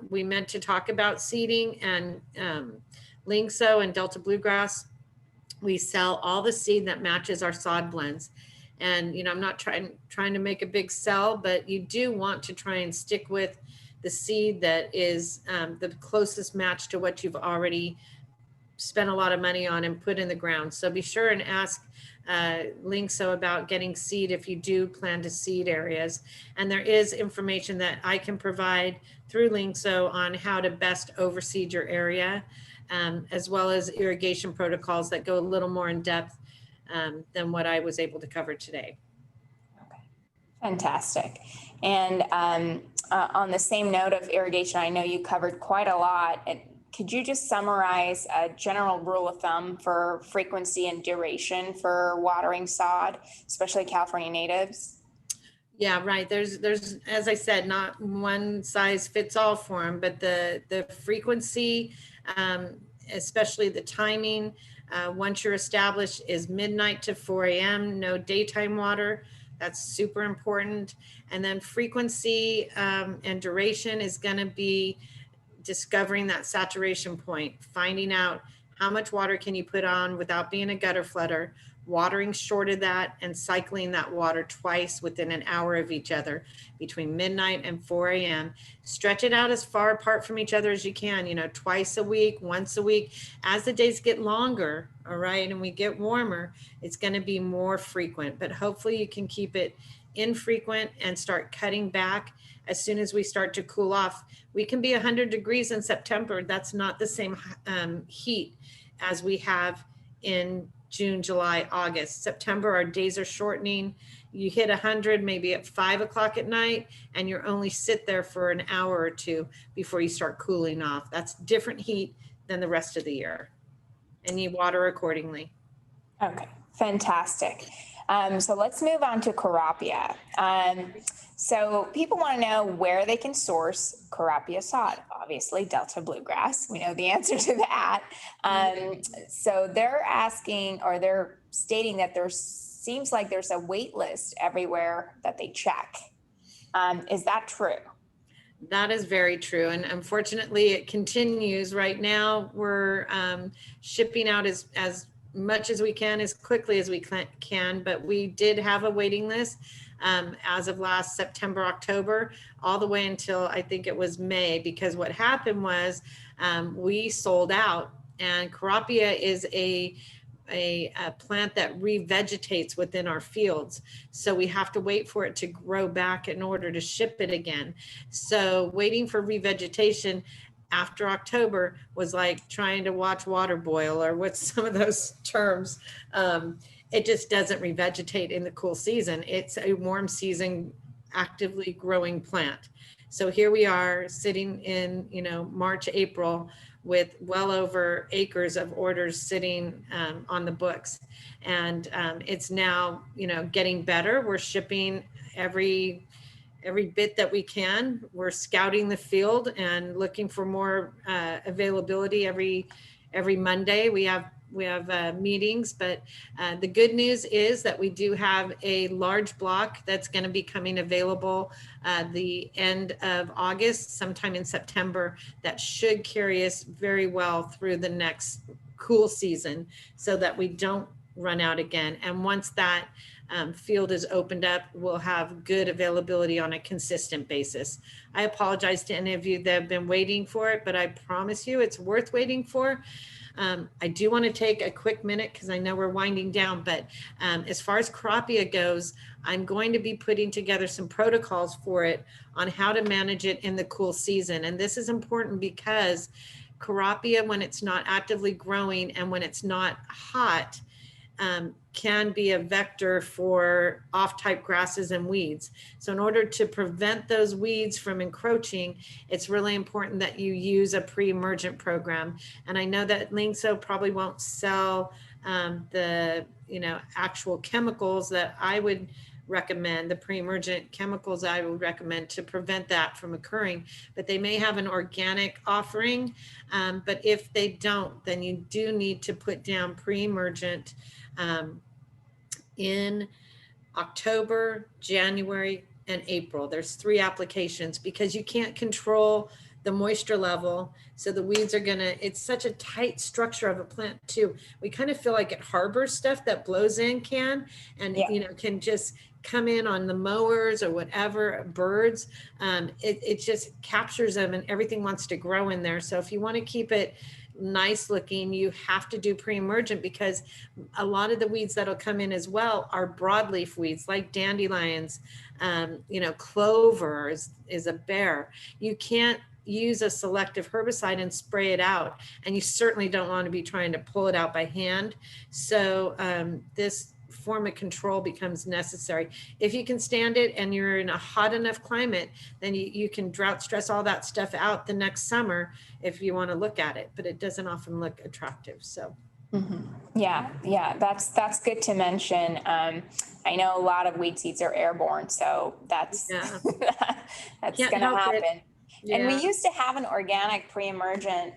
We meant to talk about seeding, and Lyngso and Delta Bluegrass, we sell all the seed that matches our sod blends. And, I'm not trying to make a big sell, but you do want to try and stick with the seed that is the closest match to what you've already spent a lot of money on and put in the ground. So be sure and ask Lyngso about getting seed if you do plan to seed areas. And there is information that I can provide through Lyngso on how to best overseed your area, as well as irrigation protocols that go a little more in depth than what I was able to cover today. Okay, fantastic. And on the same note of irrigation, I know you covered quite a lot. Could you just summarize a general rule of thumb for frequency and duration for watering sod, especially California natives? Yeah, right. There's, as I said, not one size fits all for them, but the frequency, especially the timing, once you're established, is midnight to 4 a.m., no daytime water. That's super important. And then frequency and duration is going to be discovering that saturation point, finding out how much water can you put on without being a gutter flooder, watering short of that, and cycling that water twice within an hour of each other between midnight and 4 a.m. Stretch it out as far apart from each other as you can, twice a week, once a week. As the days get longer, all right, and we get warmer, it's going to be more frequent, but hopefully you can keep it infrequent and start cutting back as soon as we start to cool off. We can be 100 degrees in September. That's not the same heat as we have in June, July, August. September, our days are shortening. You hit 100 maybe at 5 o'clock at night, and you're only sit there for an hour or two before you start cooling off. That's different heat than the rest of the year, and you water accordingly. Okay, fantastic. So let's move on to Corapia. So people want to know where they can source Corapia sod. Obviously, Delta Bluegrass. We know the answer to that. So they're asking, or they're stating that there seems like there's a wait list everywhere that they check. Is that true? That is very true. And unfortunately, it continues. Right now, we're shipping out as much as we can, as quickly as we can, but we did have a waiting list. as of last September, October, all the way until I think it was May, because what happened was we sold out. And Corapia is a plant that revegetates within our fields. So we have to wait for it to grow back in order to ship it again. So waiting for revegetation after October was like trying to watch water boil, or what's some of those terms. It just doesn't revegetate in the cool season. It's a warm season, actively growing plant. So here we are sitting in, March, April, with well over acres of orders sitting on the books. And it's now, getting better. We're shipping every bit that we can. We're scouting the field and looking for more availability every Monday. We have meetings, but the good news is that we do have a large block that's going to be coming available the end of August, sometime in September, that should carry us very well through the next cool season, so that we don't run out again. And once that field is opened up, we'll have good availability on a consistent basis. I apologize to any of you that have been waiting for it, but I promise you it's worth waiting for. I do want to take a quick minute because I know we're winding down, but as far as Corapia goes, I'm going to be putting together some protocols for it on how to manage it in the cool season. And this is important because Corapia, when it's not actively growing and when it's not hot, can be a vector for off-type grasses and weeds. So in order to prevent those weeds from encroaching, it's really important that you use a pre-emergent program. And I know that Lyngso probably won't sell the actual chemicals that I would recommend, the pre-emergent chemicals I would recommend to prevent that from occurring, but they may have an organic offering. But if they don't, then you do need to put down pre-emergent in October, January, and April. There's 3 applications because you can't control the moisture level. So the weeds are it's such a tight structure of a plant too. We kind of feel like it harbors stuff that blows in can can just come in on the mowers or whatever, birds. It just captures them and everything wants to grow in there. So if you want to keep it nice looking, you have to do pre-emergent, because a lot of the weeds that'll come in as well are broadleaf weeds like dandelions. Clover is a bear. You can't use a selective herbicide and spray it out, and you certainly don't want to be trying to pull it out by hand. So this form of control becomes necessary. If you can stand it and you're in a hot enough climate, then you can drought stress all that stuff out the next summer if you want to look at it, but it doesn't often look attractive. So yeah, that's good to mention. I know a lot of weed seeds are airborne, so that's that's Can't gonna help happen. it. Yeah. And we used to have an organic pre-emergent,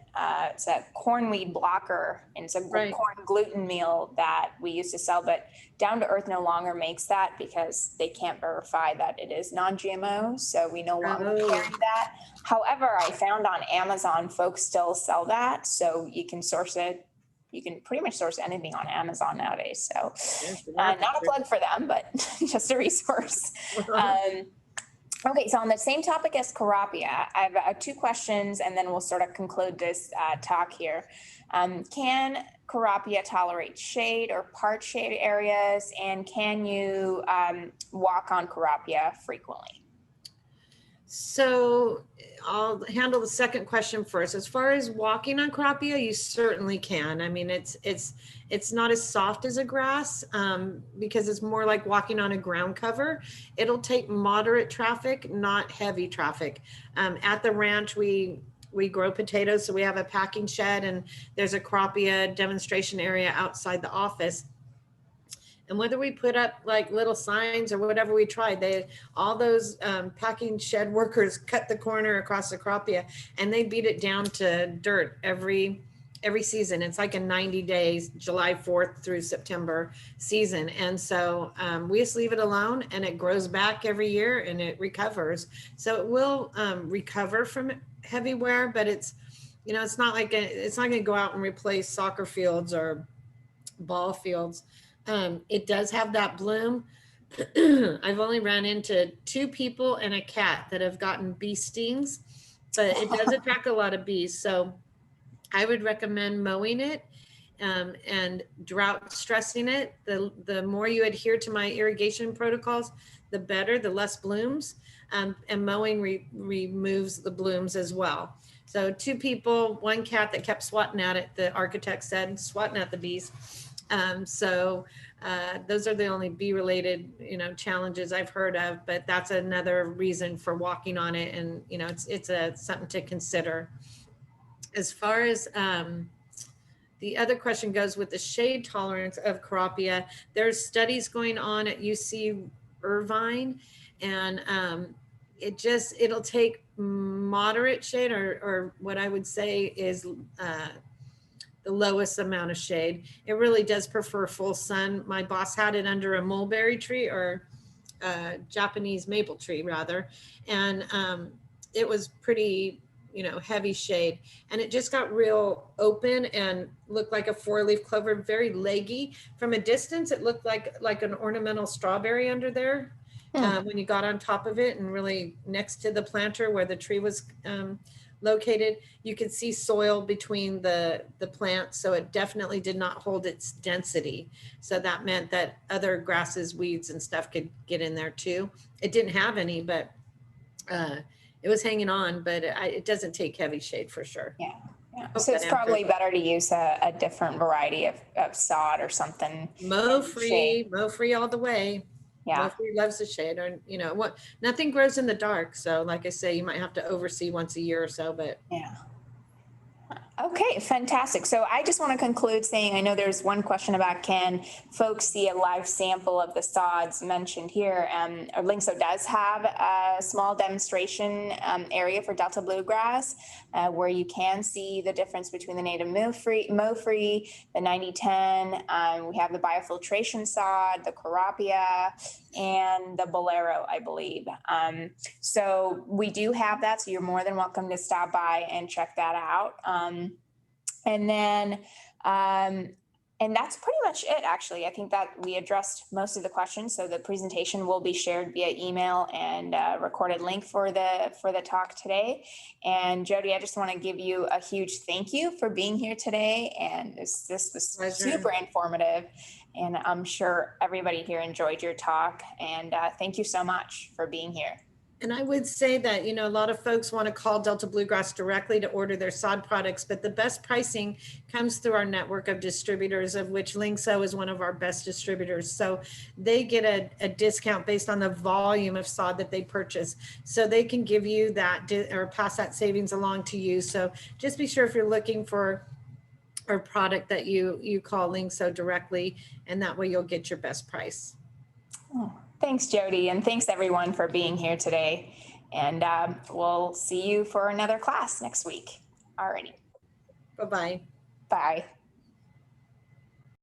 it's a cornweed blocker, and it's a Right. corn gluten meal that we used to sell, but Down to Earth no longer makes that because they can't verify that it is non-GMO, so we no longer carry that. However, I found on Amazon, folks still sell that, so you can source it. You can pretty much source anything on Amazon nowadays, so not a plug for them, but just a resource. Okay, so on the same topic as Corapia, I have 2 questions, and then we'll sort of conclude this talk here. Can Corapia tolerate shade or part shade areas, and can you walk on Corapia frequently? So I'll handle the second question first. As far as walking on Corapia, you certainly can. I mean, it's not as soft as a grass because it's more like walking on a ground cover. It'll take moderate traffic, not heavy traffic. At the ranch, we grow potatoes, so we have a packing shed, and there's a Corapia demonstration area outside the office. And whether we put up like little signs or whatever we tried, all those packing shed workers cut the corner across the Corapia, and they beat it down to dirt every season. It's like a 90 days, July 4th through September season. And so we just leave it alone, and it grows back every year and it recovers. So it will recover from heavy wear, but it's not like it's not going to go out and replace soccer fields or ball fields. It does have that bloom, I've only ran into 2 people and a cat that have gotten bee stings, but it does attract a lot of bees. So I would recommend mowing it and drought stressing it. The more you adhere to my irrigation protocols, the better, the less blooms. And mowing removes the blooms as well. So 2 people, 1 cat that kept swatting at it, the architect said, swatting at the bees. Those are the only bee related, challenges I've heard of, but that's another reason for walking on it. And, it's something to consider. As far as the other question goes with the shade tolerance of Corapia, there's studies going on at UC Irvine, and it'll take moderate shade or what I would say is the lowest amount of shade. It really does prefer full sun. My boss had it under a mulberry tree, or Japanese maple tree rather, and it was pretty heavy shade, and it just got real open and looked like a 4-leaf clover, very leggy. From a distance, it looked like an ornamental strawberry under there when you got on top of it, and really next to the planter where the tree was located, you could see soil between the plants. So it definitely did not hold its density. So that meant that other grasses, weeds and stuff could get in there too. It didn't have any, but it was hanging on, but it doesn't take heavy shade for sure. Yeah. So it's probably better to use a different variety of sod or something. Mow free all the way. Yeah. Mow free loves the shade, or nothing grows in the dark. So like I say, you might have to oversee once a year or so, but yeah. Okay, fantastic. So I just want to conclude saying, I know there's one question about, can folks see a live sample of the sods mentioned here? Lyngso does have a small demonstration area for Delta Bluegrass where you can see the difference between the native mow-free, the 90-10. We have the biofiltration sod, the Corapia, and the Bolero, I believe. So we do have that. So you're more than welcome to stop by and check that out. And that's pretty much it, actually. I think that we addressed most of the questions. So the presentation will be shared via email and recorded link for the talk today. And Jodie, I just want to give you a huge thank you for being here today. And this was super informative. And I'm sure everybody here enjoyed your talk. And thank you so much for being here. And I would say that, a lot of folks want to call Delta Bluegrass directly to order their sod products, but the best pricing comes through our network of distributors, of which Lyngso is one of our best distributors. So they get a discount based on the volume of sod that they purchase. So they can give you that or pass that savings along to you. So just be sure if you're looking for a product that you call Lyngso directly, and that way you'll get your best price. Oh. Thanks, Jodie, and thanks everyone for being here today. And we'll see you for another class next week. Alrighty. Bye-bye. Bye.